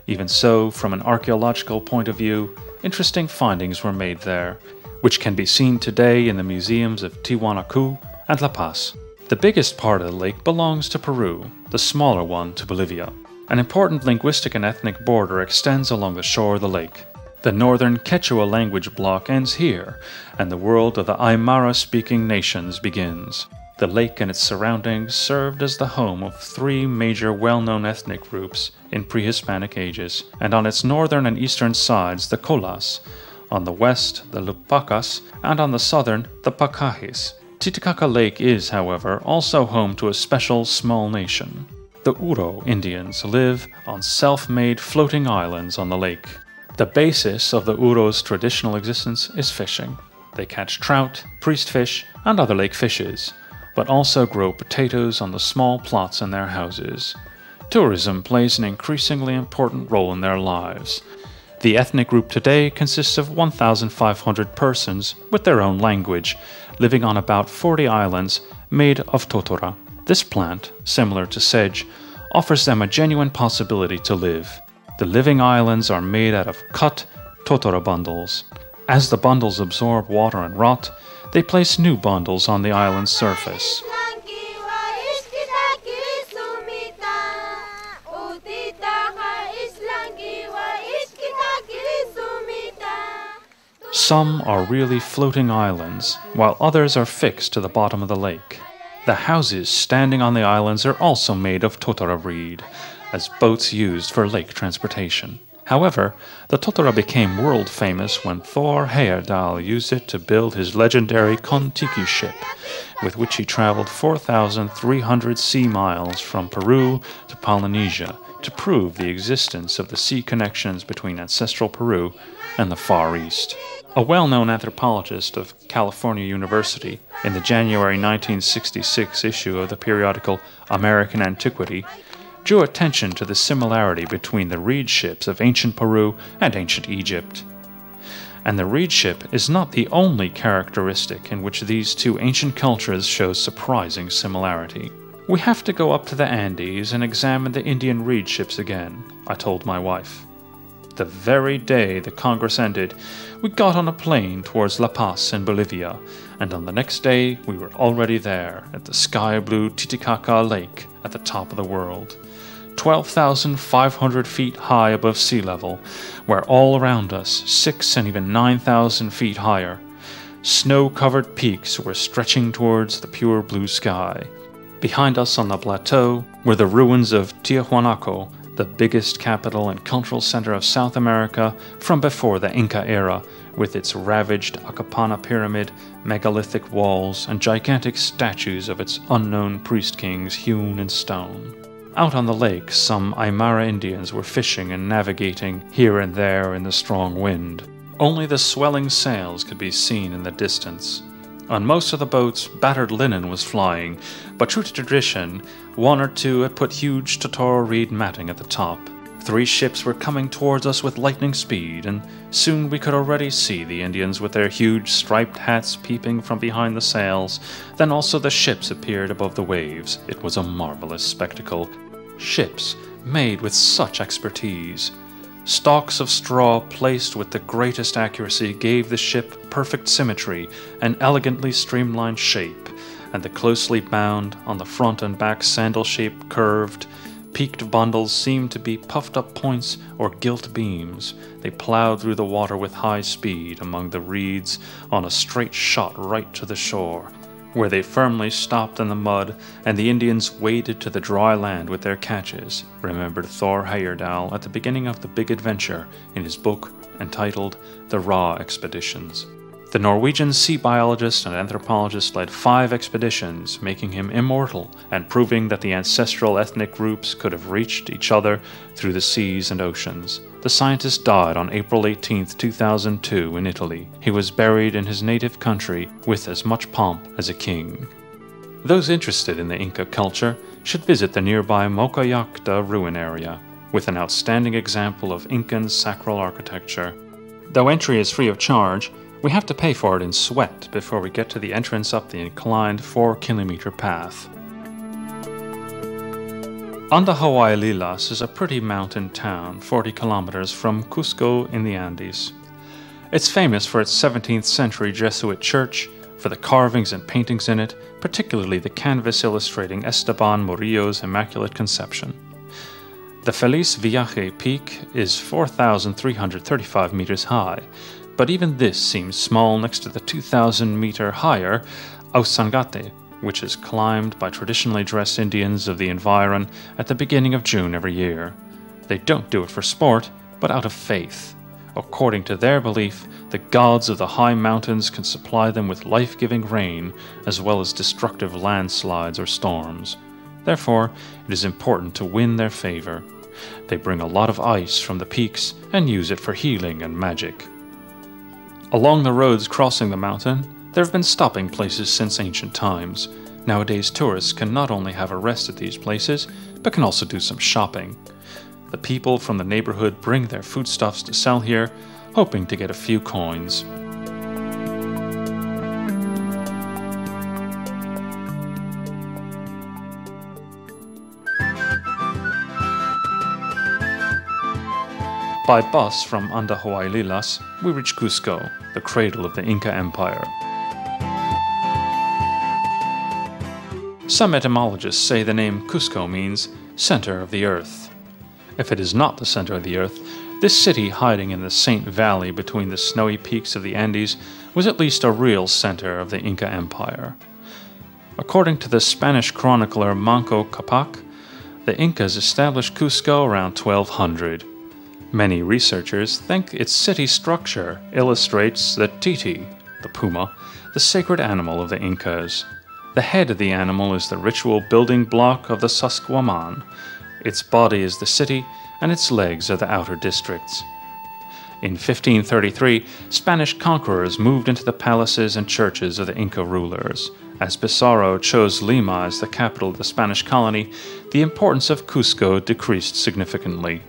Even so, from an archaeological point of view, interesting findings were made there, which can be seen today in the museums of Tijuanaku and La Paz. The biggest part of the lake belongs to Peru, the smaller one to Bolivia. An important linguistic and ethnic border extends along the shore of the lake. The northern Quechua language block ends here, and the world of the Aymara-speaking nations begins. The lake and its surroundings served as the home of three major well-known ethnic groups in pre-Hispanic ages, and on its northern and eastern sides the Colas, on the west the Lupacas, and on the southern the Pacajis. Titicaca Lake is, however, also home to a special small nation. The Uro Indians live on self-made floating islands on the lake. The basis of the Uro's traditional existence is fishing. They catch trout, priestfish, and other lake fishes, but also grow potatoes on the small plots in their houses. Tourism plays an increasingly important role in their lives. The ethnic group today consists of 1,500 persons with their own language, living on about 40 islands made of totora. This plant, similar to sedge, offers them a genuine possibility to live. The living islands are made out of cut totora bundles. As the bundles absorb water and rot, they place new bundles on the island's surface. Some are really floating islands, while others are fixed to the bottom of the lake. The houses standing on the islands are also made of totora reed, as boats used for lake transportation. However, the totora became world famous when Thor Heyerdahl used it to build his legendary Kon-Tiki ship, with which he traveled 4,300 sea miles from Peru to Polynesia to prove the existence of the sea connections between ancestral Peru and the Far East. A well-known anthropologist of California University, in the January 1966 issue of the periodical American Antiquity, drew attention to the similarity between the reed ships of ancient Peru and ancient Egypt. And the reed ship is not the only characteristic in which these two ancient cultures show surprising similarity. We have to go up to the Andes and examine the Indian reed ships again, I told my wife. The very day the Congress ended, we got on a plane towards La Paz in Bolivia, and on the next day we were already there at the sky-blue Titicaca Lake at the top of the world, 12,500 feet high above sea level, where all around us, 6,000 and even 9,000 feet higher, snow-covered peaks were stretching towards the pure blue sky. Behind us on the plateau were the ruins of Tijuanaku, the biggest capital and cultural center of South America from before the Inca era, with its ravaged Acapana pyramid, megalithic walls, and gigantic statues of its unknown priest kings hewn in stone. Out on the lake, some Aymara Indians were fishing and navigating here and there in the strong wind. Only the swelling sails could be seen in the distance. On most of the boats, battered linen was flying, but true to tradition, one or two had put huge Totoro reed matting at the top. 3 ships were coming towards us with lightning speed, and soon we could already see the Indians with their huge striped hats peeping from behind the sails. Then also the ships appeared above the waves. It was a marvelous spectacle. Ships made with such expertise. Stalks of straw placed with the greatest accuracy gave the ship perfect symmetry and elegantly streamlined shape, and the closely bound, on the front and back sandal-shaped curved, peaked bundles seemed to be puffed-up points or gilt beams. They plowed through the water with high speed among the reeds on a straight shot right to the shore, where they firmly stopped in the mud, and the Indians waded to the dry land with their catches, remembered Thor Heyerdahl at the beginning of the big adventure in his book entitled The Raw Expeditions. The Norwegian sea biologist and anthropologist led 5 expeditions, making him immortal and proving that the ancestral ethnic groups could have reached each other through the seas and oceans. The scientist died on April 18, 2002 in Italy. He was buried in his native country with as much pomp as a king. Those interested in the Inca culture should visit the nearby Mocoyacta ruin area, with an outstanding example of Incan sacral architecture. Though entry is free of charge, we have to pay for it in sweat before we get to the entrance up the inclined 4-kilometer path. Andahuaylilas is a pretty mountain town 40 kilometers from Cusco in the Andes. It's famous for its 17th century Jesuit church, for the carvings and paintings in it, particularly the canvas illustrating Esteban Murillo's Immaculate Conception. The Feliz Viaje peak is 4,335 meters high, but even this seems small next to the 2,000-meter higher Ausangate, which is climbed by traditionally dressed Indians of the environ at the beginning of June every year. They don't do it for sport, but out of faith. According to their belief, the gods of the high mountains can supply them with life-giving rain as well as destructive landslides or storms. Therefore, it is important to win their favor. They bring a lot of ice from the peaks and use it for healing and magic. Along the roads crossing the mountain, there have been stopping places since ancient times. Nowadays, tourists can not only have a rest at these places, but can also do some shopping. The people from the neighborhood bring their foodstuffs to sell here, hoping to get a few coins. By bus from Andahuaylilas, we reach Cusco, the cradle of the Inca Empire. Some etymologists say the name Cusco means center of the earth. If it is not the center of the earth, this city hiding in the Saint Valley between the snowy peaks of the Andes was at least a real center of the Inca Empire. According to the Spanish chronicler Manco Capac, the Incas established Cusco around 1200. Many researchers think its city structure illustrates the titi, the puma, the sacred animal of the Incas. The head of the animal is the ritual building block of the Saksawaman. Its body is the city, and its legs are the outer districts. In 1533, Spanish conquerors moved into the palaces and churches of the Inca rulers. As Pizarro chose Lima as the capital of the Spanish colony, the importance of Cusco decreased significantly.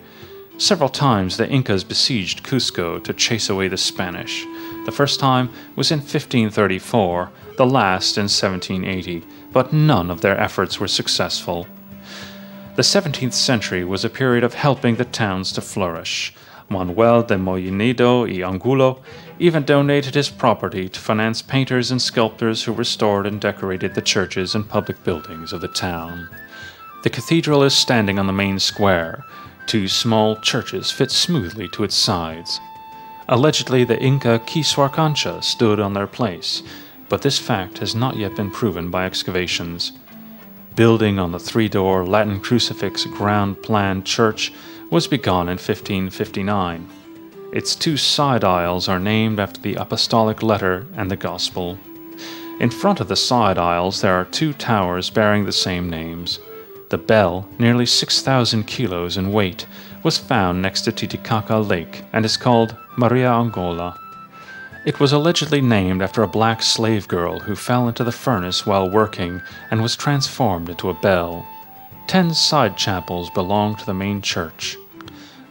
Several times the Incas besieged Cusco to chase away the Spanish. The first time was in 1534, the last in 1780, but none of their efforts were successful. The 17th century was a period of helping the towns to flourish. Manuel de Mollinedo y Angulo even donated his property to finance painters and sculptors who restored and decorated the churches and public buildings of the town. The cathedral is standing on the main square. 2 small churches fit smoothly to its sides. Allegedly, the Inca Quishuarcancha stood on their place, but this fact has not yet been proven by excavations. Building on the 3-door Latin crucifix ground plan church was begun in 1559. Its 2 side aisles are named after the apostolic letter and the gospel. In front of the side aisles there are 2 towers bearing the same names. The bell, nearly 6,000 kilos in weight, was found next to Titicaca Lake and is called Maria Angola. It was allegedly named after a black slave girl who fell into the furnace while working and was transformed into a bell. 10 side chapels belong to the main church.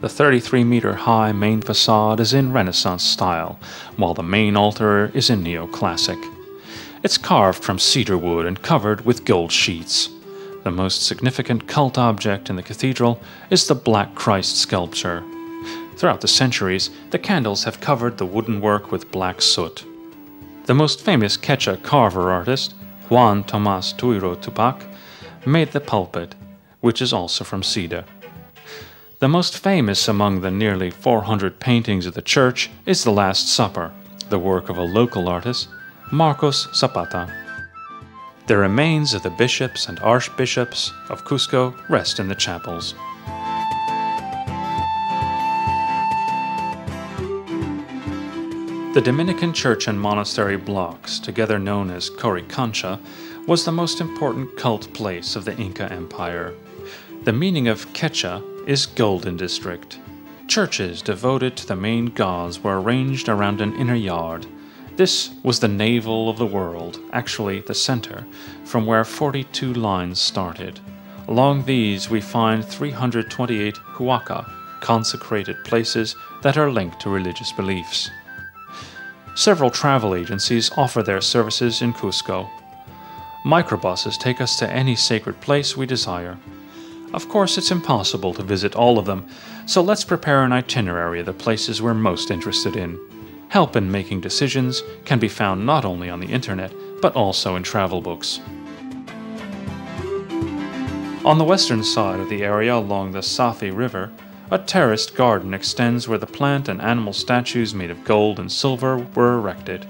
The 33-meter-high main facade is in Renaissance style, while the main altar is in neoclassic. It's carved from cedar wood and covered with gold sheets. The most significant cult object in the cathedral is the Black Christ sculpture. Throughout the centuries, the candles have covered the wooden work with black soot. The most famous quechua carver artist, Juan Tomás Tuiro Tupac, made the pulpit, which is also from cedar. The most famous among the nearly 400 paintings of the church is The Last Supper, the work of a local artist, Marcos Zapata. The remains of the bishops and archbishops of Cusco rest in the chapels. The Dominican church and monastery blocks, together known as Coricancha, was the most important cult place of the Inca Empire. The meaning of quechua is Golden District. Churches devoted to the main gods were arranged around an inner yard. This was the navel of the world, actually the center, from where 42 lines started. Along these we find 328 huaca, consecrated places that are linked to religious beliefs. Several travel agencies offer their services in Cusco. Microbuses take us to any sacred place we desire. Of course, it's impossible to visit all of them, so let's prepare an itinerary of the places we're most interested in. Help in making decisions can be found not only on the internet, but also in travel books. On the western side of the area along the Safi River, a terraced garden extends where the plant and animal statues made of gold and silver were erected.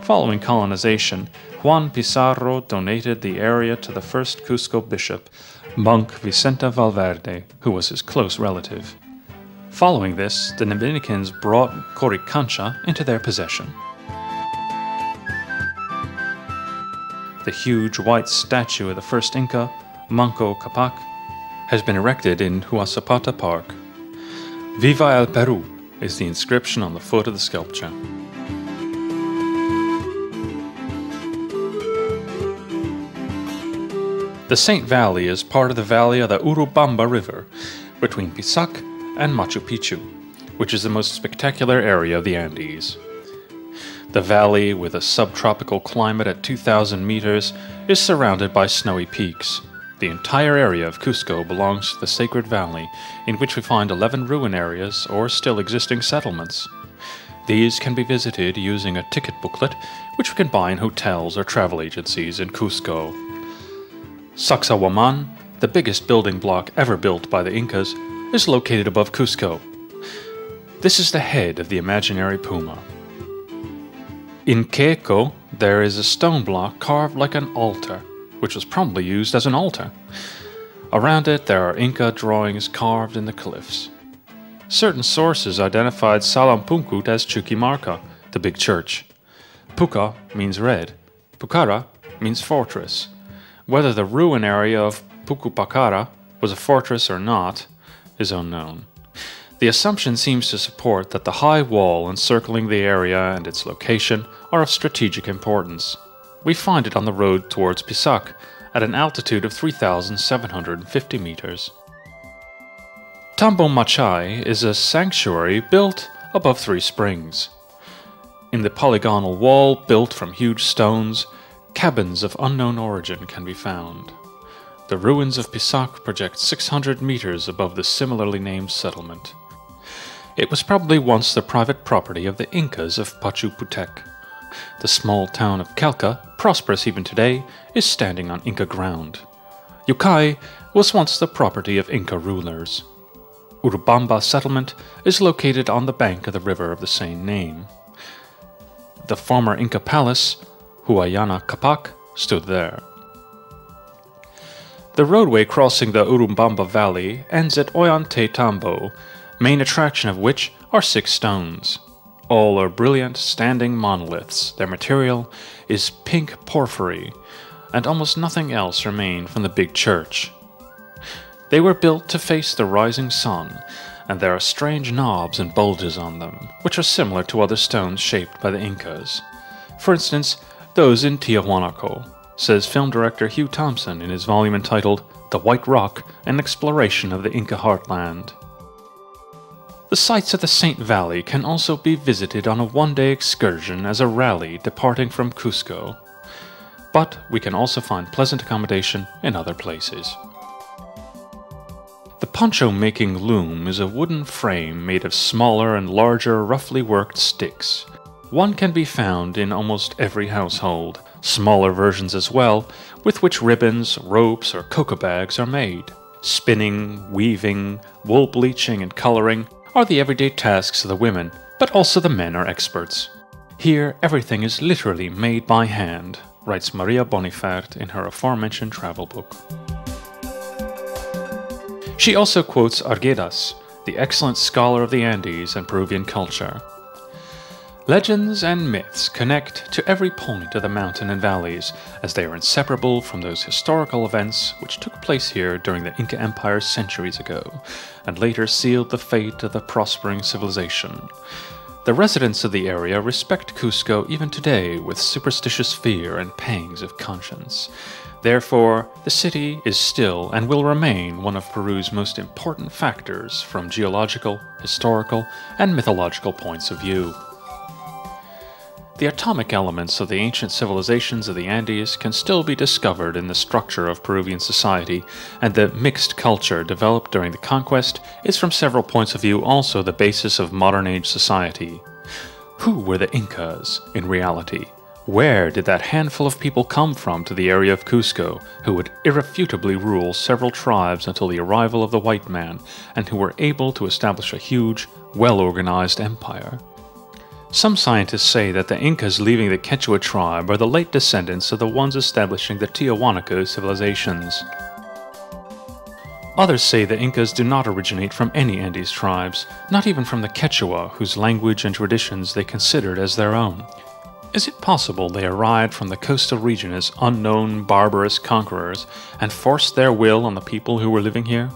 Following colonization, Juan Pizarro donated the area to the first Cusco bishop, monk Vicente Valverde, who was his close relative. Following this, the Dominicans brought Coricancha into their possession. The huge white statue of the first Inca, Manco Capac, has been erected in Huasapata Park. Viva el Peru is the inscription on the foot of the sculpture. The Saint Valley is part of the valley of the Urubamba River, between Pisac and Machu Picchu, which is the most spectacular area of the Andes. The valley, with a subtropical climate at 2,000 meters, is surrounded by snowy peaks. The entire area of Cusco belongs to the Sacred Valley, in which we find 11 ruin areas or still existing settlements. These can be visited using a ticket booklet, which we can buy in hotels or travel agencies in Cusco. Saksawaman, the biggest building block ever built by the Incas, is located above Cusco. This is the head of the imaginary puma. In Queco, there is a stone block carved like an altar, which was probably used as an altar. Around it, there are Inca drawings carved in the cliffs. Certain sources identified Salampuncut as Chuquimarca, the big church. Puca means red. Pucara means fortress. Whether the ruin area of Pucupacara was a fortress or not is unknown. The assumption seems to support that the high wall encircling the area and its location are of strategic importance. We find it on the road towards Pisac at an altitude of 3,750 meters. Tambo Machai is a sanctuary built above 3 springs. In the polygonal wall built from huge stones, cabins of unknown origin can be found. The ruins of Pisac project 600 meters above the similarly named settlement. It was probably once the private property of the Incas of Pachuputec. The small town of Calca, prosperous even today, is standing on Inca ground. Yucay was once the property of Inca rulers. Urubamba settlement is located on the bank of the river of the same name. The former Inca palace, Huayana Capac, stood there. The roadway crossing the Urubamba Valley ends at Ollantay Tambo, main attraction of which are 6 stones. All are brilliant, standing monoliths. Their material is pink porphyry, and almost nothing else remained from the big church. They were built to face the rising sun, and there are strange knobs and bulges on them, which are similar to other stones shaped by the Incas. For instance, those in Tijuanaku, says film director Hugh Thompson in his volume entitled The White Rock, an exploration of the Inca heartland. The sights of the Saint Valley can also be visited on a one-day excursion as a rally departing from Cusco, but we can also find pleasant accommodation in other places. The poncho-making loom is a wooden frame made of smaller and larger roughly worked sticks. One can be found in almost every household, smaller versions as well, with which ribbons, ropes, or cocoa bags are made. Spinning, weaving, wool bleaching, and coloring are the everyday tasks of the women, but also the men are experts. Here, everything is literally made by hand, writes Maria Bonifert in her aforementioned travel book. She also quotes Arguedas, the excellent scholar of the Andes and Peruvian culture. Legends and myths connect to every point of the mountain and valleys, as they are inseparable from those historical events which took place here during the Inca Empire centuries ago, and later sealed the fate of the prospering civilization. The residents of the area respect Cusco even today with superstitious fear and pangs of conscience. Therefore, the city is still and will remain one of Peru's most important factors from geological, historical, and mythological points of view. The atomic elements of the ancient civilizations of the Andes can still be discovered in the structure of Peruvian society, and the mixed culture developed during the conquest is from several points of view also the basis of modern-age society. Who were the Incas, in reality? Where did that handful of people come from to the area of Cusco, who would irrefutably rule several tribes until the arrival of the white man, and who were able to establish a huge, well-organized empire? Some scientists say that the Incas leaving the Quechua tribe are the late descendants of the ones establishing the Tijuanaku civilizations. Others say the Incas do not originate from any Andes tribes, not even from the Quechua, whose language and traditions they considered as their own. Is it possible they arrived from the coastal region as unknown, barbarous conquerors and forced their will on the people who were living here?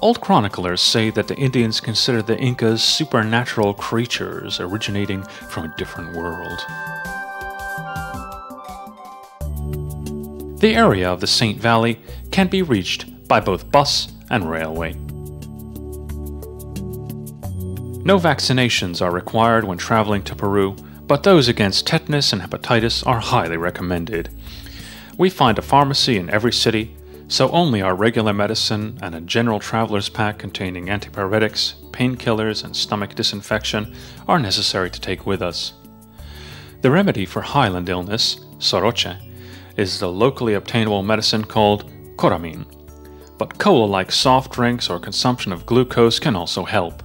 Old chroniclers say that the Indians considered the Incas supernatural creatures originating from a different world. The area of the Saint Valley can be reached by both bus and railway. No vaccinations are required when traveling to Peru, but those against tetanus and hepatitis are highly recommended. We find a pharmacy in every city, so only our regular medicine and a general traveler's pack containing antipyretics, painkillers, and stomach disinfection are necessary to take with us. The remedy for highland illness, soroche, is the locally obtainable medicine called coramine, but cola-like soft drinks or consumption of glucose can also help.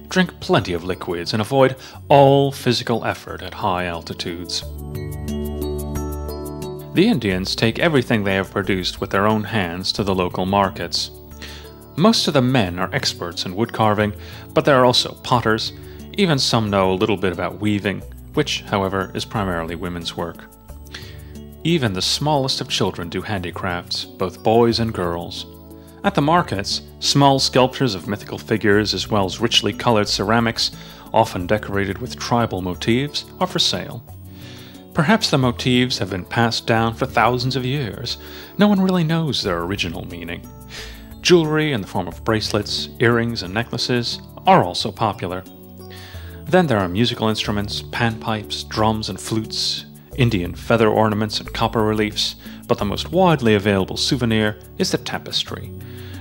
Drink plenty of liquids and avoid all physical effort at high altitudes. The Indians take everything they have produced with their own hands to the local markets. Most of the men are experts in wood carving, but there are also potters. Even some know a little bit about weaving, which, however, is primarily women's work. Even the smallest of children do handicrafts, both boys and girls. At the markets, small sculptures of mythical figures as well as richly colored ceramics, often decorated with tribal motifs, are for sale. Perhaps the motifs have been passed down for thousands of years. No one really knows their original meaning. Jewelry in the form of bracelets, earrings, and necklaces are also popular. Then there are musical instruments, panpipes, drums and flutes, Indian feather ornaments and copper reliefs, but the most widely available souvenir is the tapestry.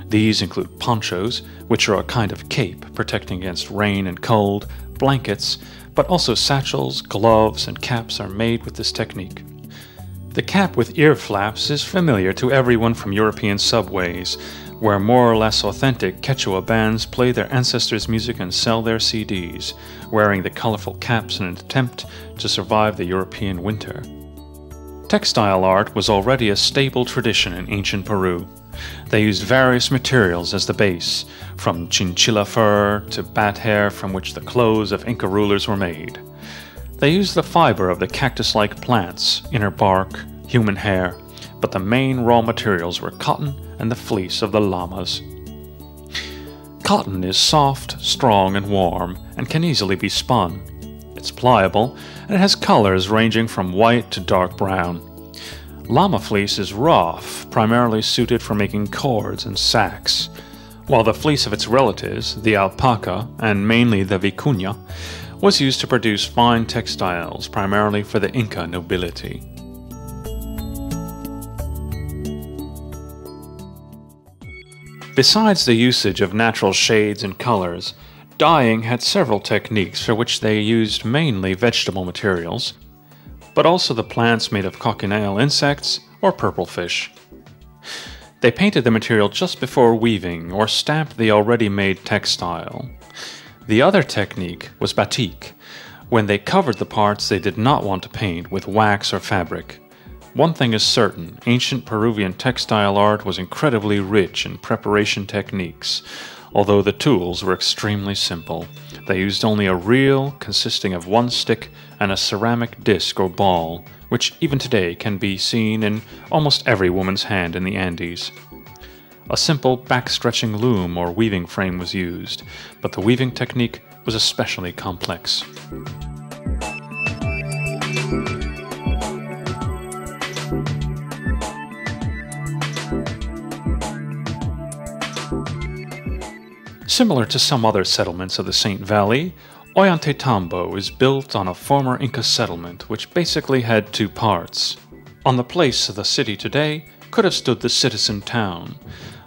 These include ponchos, which are a kind of cape protecting against rain and cold, blankets, but also satchels, gloves, and caps are made with this technique. The cap with ear flaps is familiar to everyone from European subways, where more or less authentic Quechua bands play their ancestors' music and sell their CDs, wearing the colorful caps in an attempt to survive the European winter. Textile art was already a staple tradition in ancient Peru. They used various materials as the base, from chinchilla fur to bat hair from which the clothes of Inca rulers were made. They used the fiber of the cactus-like plants, inner bark, human hair, but the main raw materials were cotton and the fleece of the llamas. Cotton is soft, strong, and warm, and can easily be spun. It's pliable, and it has colors ranging from white to dark brown. Llama fleece is rough, primarily suited for making cords and sacks, while the fleece of its relatives, the alpaca, and mainly the vicuña, was used to produce fine textiles, primarily for the Inca nobility. Besides the usage of natural shades and colors, dyeing had several techniques for which they used mainly vegetable materials, but also the plants made of cochineal insects or purplefish. They painted the material just before weaving or stamped the already made textile. The other technique was batik, when they covered the parts they did not want to paint with wax or fabric. One thing is certain, ancient Peruvian textile art was incredibly rich in preparation techniques, although the tools were extremely simple. They used only a reel consisting of one stick and a ceramic disc or ball, which even today can be seen in almost every woman's hand in the Andes. A simple back-stretching loom or weaving frame was used, but the weaving technique was especially complex. Similar to some other settlements of the Saint Valley, Ollantaytambo is built on a former Inca settlement which basically had two parts. On the place of the city today could have stood the citizen town,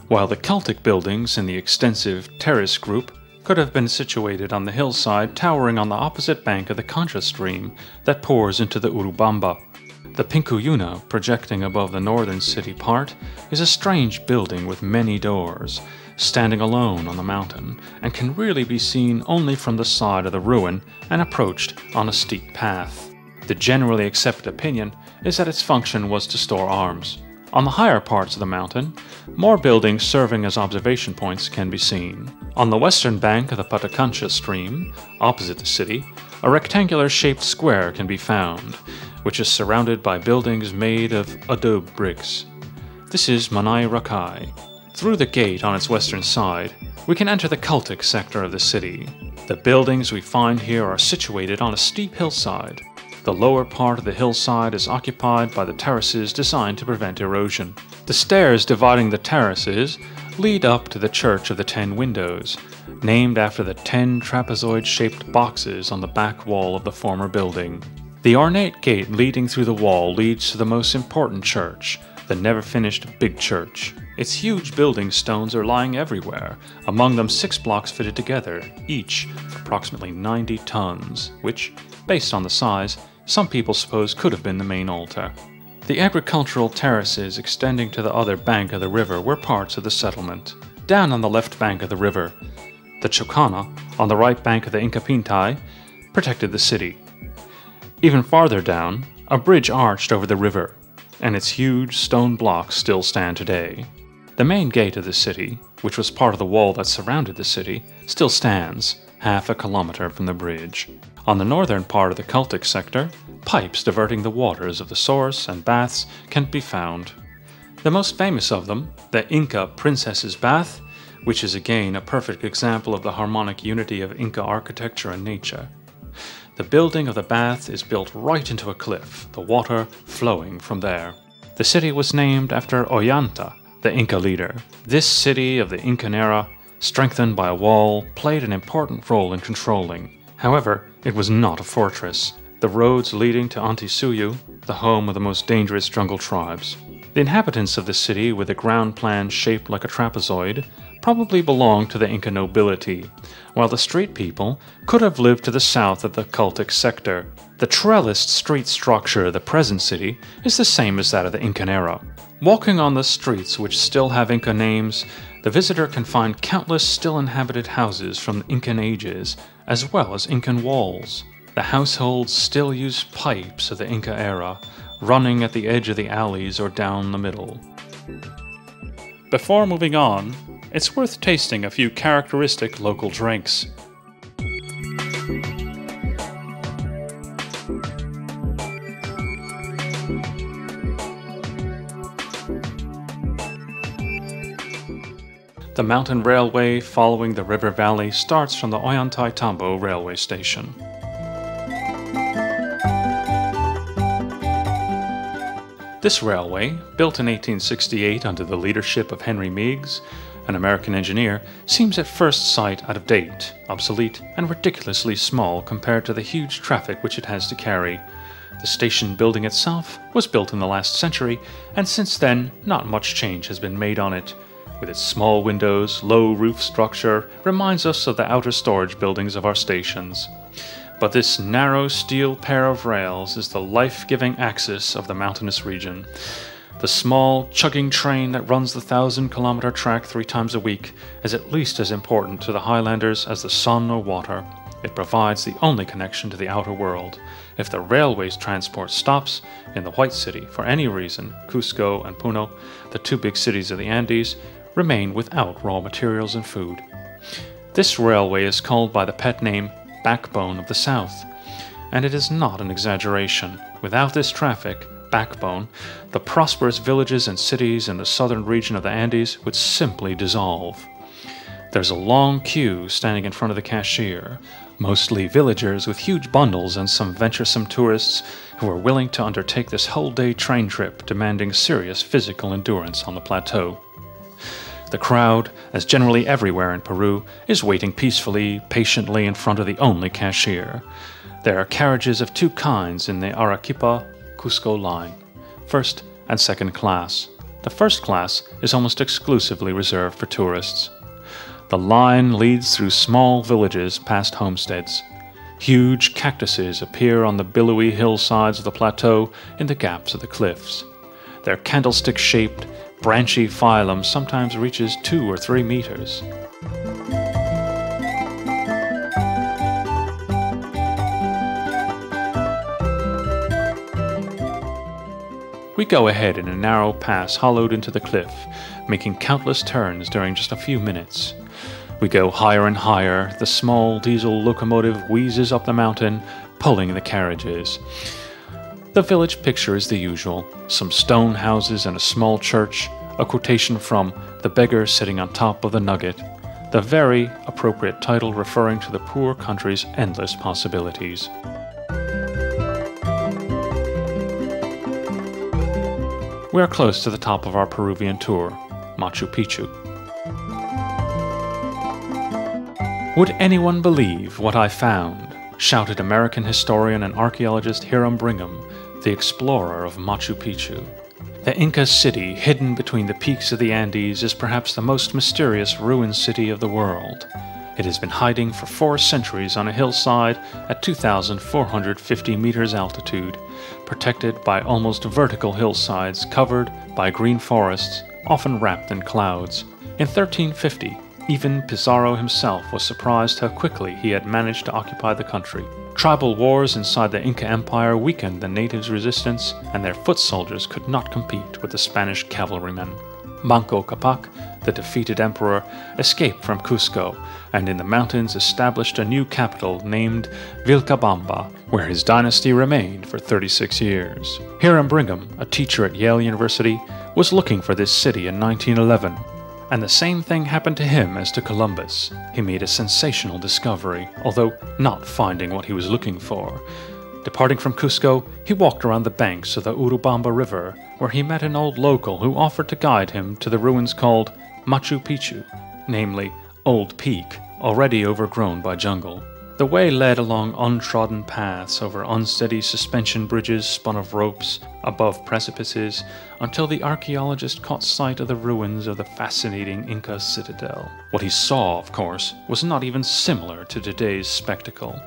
while the Celtic buildings in the extensive terrace group could have been situated on the hillside towering on the opposite bank of the Concha stream that pours into the Urubamba. The Pincuyuna, projecting above the northern city part, is a strange building with many doors, standing alone on the mountain, and can really be seen only from the side of the ruin and approached on a steep path. The generally accepted opinion is that its function was to store arms. On the higher parts of the mountain, more buildings serving as observation points can be seen. On the western bank of the Patacancha stream, opposite the city, a rectangular-shaped square can be found, which is surrounded by buildings made of adobe bricks. This is Manay Rakai. Through the gate on its western side, we can enter the Celtic sector of the city. The buildings we find here are situated on a steep hillside. The lower part of the hillside is occupied by the terraces designed to prevent erosion. The stairs dividing the terraces lead up to the Church of the 10 Windows, named after the 10 trapezoid-shaped boxes on the back wall of the former building. The ornate gate leading through the wall leads to the most important church, the never-finished Big Church. Its huge building stones are lying everywhere, among them 6 blocks fitted together, each approximately 90 tons, which, based on the size, some people suppose could have been the main altar. The agricultural terraces extending to the other bank of the river were parts of the settlement. Down on the left bank of the river, the Chocana, on the right bank of the Inca Pintai, protected the city. Even farther down, a bridge arched over the river, and its huge stone blocks still stand today. The main gate of the city, which was part of the wall that surrounded the city, still stands, half a kilometer from the bridge. On the northern part of the Celtic sector, pipes diverting the waters of the source and baths can be found. The most famous of them, the Inca Princess's Bath, which is again a perfect example of the harmonic unity of Inca architecture and nature. The building of the bath is built right into a cliff, the water flowing from there. The city was named after Ollanta, the Inca leader. This city of the Incan era, strengthened by a wall, played an important role in controlling. However, it was not a fortress. The roads leading to Antisuyu, the home of the most dangerous jungle tribes. The inhabitants of the city, with a ground plan shaped like a trapezoid, probably belonged to the Inca nobility, while the street people could have lived to the south of the Celtic sector. The trellised street structure of the present city is the same as that of the Incan era. Walking on the streets which still have Inca names, the visitor can find countless still inhabited houses from the Incan ages, as well as Incan walls. The households still use pipes of the Inca era, running at the edge of the alleys or down the middle. Before moving on, it's worth tasting a few characteristic local drinks. The mountain railway following the river valley starts from the Ollantaytambo railway station. This railway, built in 1868 under the leadership of Henry Meigs, an American engineer, seems at first sight out of date, obsolete, and ridiculously small compared to the huge traffic which it has to carry. The station building itself was built in the last century, and since then not much change has been made on it. With its small windows, low roof structure, reminds us of the outer storage buildings of our stations. But this narrow steel pair of rails is the life-giving axis of the mountainous region. The small, chugging train that runs the 1,000-kilometer track 3 times a week is at least as important to the Highlanders as the sun or water. It provides the only connection to the outer world. If the railway's transport stops in the White City for any reason, Cusco and Puno, the 2 big cities of the Andes, remain without raw materials and food. This railway is called by the pet name Backbone of the South, and it is not an exaggeration. Without this traffic, backbone, the prosperous villages and cities in the southern region of the Andes would simply dissolve. There's a long queue standing in front of the cashier, mostly villagers with huge bundles and some venturesome tourists who are willing to undertake this whole-day train trip demanding serious physical endurance on the plateau. The crowd, as generally everywhere in Peru, is waiting peacefully, patiently in front of the only cashier. There are carriages of 2 kinds in the Arequipa-Cusco line, first and second class. The first class is almost exclusively reserved for tourists. The line leads through small villages past homesteads. Huge cactuses appear on the billowy hillsides of the plateau in the gaps of the cliffs. Their candlestick-shaped, branchy phylum sometimes reaches 2 or 3 meters. We go ahead in a narrow pass hollowed into the cliff, making countless turns during just a few minutes. We go higher and higher. The small diesel locomotive wheezes up the mountain, pulling the carriages. The village picture is the usual: some stone houses and a small church, a quotation from The Beggar Sitting on Top of the Nugget, the very appropriate title referring to the poor country's endless possibilities. We are close to the top of our Peruvian tour, Machu Picchu. Would anyone believe what I found? Shouted American historian and archaeologist Hiram Brigham, the explorer of Machu Picchu. The Ika City, hidden between the peaks of the Andes, is perhaps the most mysterious ruined city of the world. It has been hiding for 4 centuries on a hillside at 2,450 meters altitude, protected by almost vertical hillsides covered by green forests, often wrapped in clouds. In 1350, even Pizarro himself was surprised how quickly he had managed to occupy the country. Tribal wars inside the Inca Empire weakened the natives' resistance, and their foot soldiers could not compete with the Spanish cavalrymen. Manco Capac, the defeated emperor, escaped from Cusco, and in the mountains established a new capital named Vilcabamba, where his dynasty remained for 36 years. Hiram Brigham, a teacher at Yale University, was looking for this city in 1911. And the same thing happened to him as to Columbus. He made a sensational discovery, although not finding what he was looking for. Departing from Cusco, he walked around the banks of the Urubamba River, where he met an old local who offered to guide him to the ruins called Machu Picchu, namely Old Peak, already overgrown by jungle. The way led along untrodden paths over unsteady suspension bridges spun of ropes above precipices until the archaeologist caught sight of the ruins of the fascinating Inca citadel. What he saw, of course, was not even similar to today's spectacle.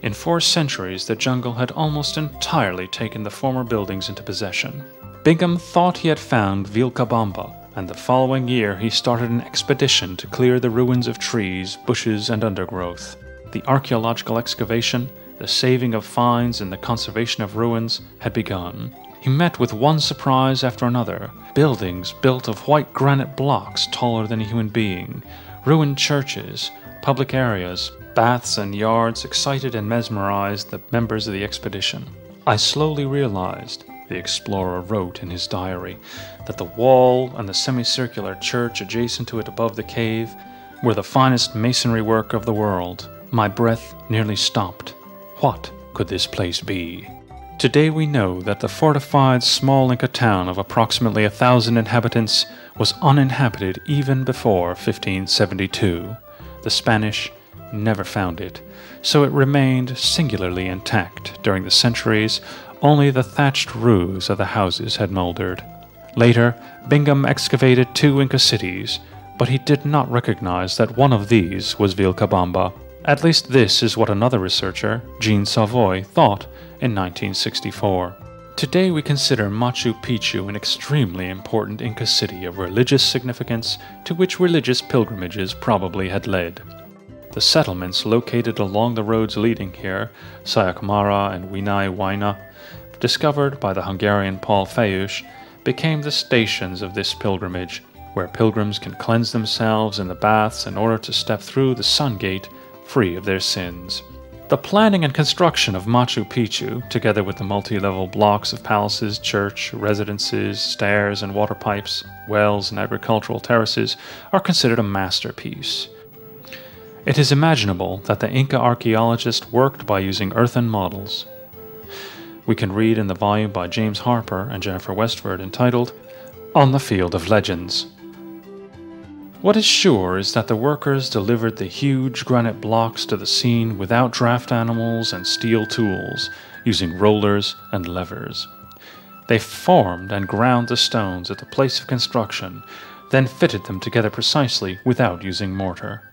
In 4 centuries, the jungle had almost entirely taken the former buildings into possession. Brigham thought he had found Vilcabamba, and the following year he started an expedition to clear the ruins of trees, bushes, and undergrowth. The archaeological excavation, the saving of finds, and the conservation of ruins had begun. He met with one surprise after another: buildings built of white granite blocks taller than a human being, ruined churches, public areas, baths and yards excited and mesmerized the members of the expedition. I slowly realized the explorer wrote in his diary, that the wall and the semicircular church adjacent to it above the cave were the finest masonry work of the world. My breath nearly stopped. What could this place be? Today we know that the fortified small Inca town of approximately 1,000 inhabitants was uninhabited even before 1572. The Spanish never found it, so it remained singularly intact during the centuries. Only the thatched roofs of the houses had mouldered. Later, Bingham excavated 2 Inca cities, but he did not recognize that one of these was Vilcabamba. At least this is what another researcher, Jean Savoy, thought in 1964. Today we consider Machu Picchu an extremely important Inca city of religious significance to which religious pilgrimages probably had led. The settlements located along the roads leading here, Sayakmara and Winai Waina, discovered by the Hungarian Paul Fayush, became the stations of this pilgrimage, where pilgrims can cleanse themselves in the baths in order to step through the Sun Gate free of their sins. The planning and construction of Machu Picchu, together with the multi-level blocks of palaces, church, residences, stairs and water pipes, wells and agricultural terraces, are considered a masterpiece. It is imaginable that the Inca archaeologist worked by using earthen models. We can read in the volume by James Harper and Jennifer Westford entitled On the Field of Legends. What is sure is that the workers delivered the huge granite blocks to the scene without draft animals and steel tools, using rollers and levers. They formed and ground the stones at the place of construction, then fitted them together precisely without using mortar.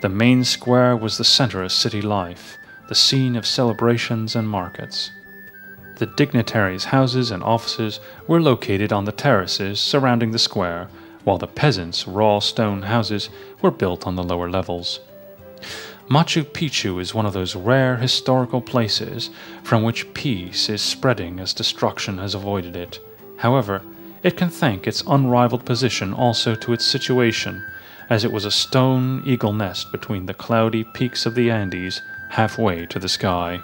The main square was the center of city life, the scene of celebrations and markets. The dignitaries' houses and offices were located on the terraces surrounding the square, while the peasants' raw stone houses were built on the lower levels. Machu Picchu is one of those rare historical places from which peace is spreading as destruction has avoided it. However, it can thank its unrivaled position also to its situation, as it was a stone eagle nest between the cloudy peaks of the Andes halfway to the sky.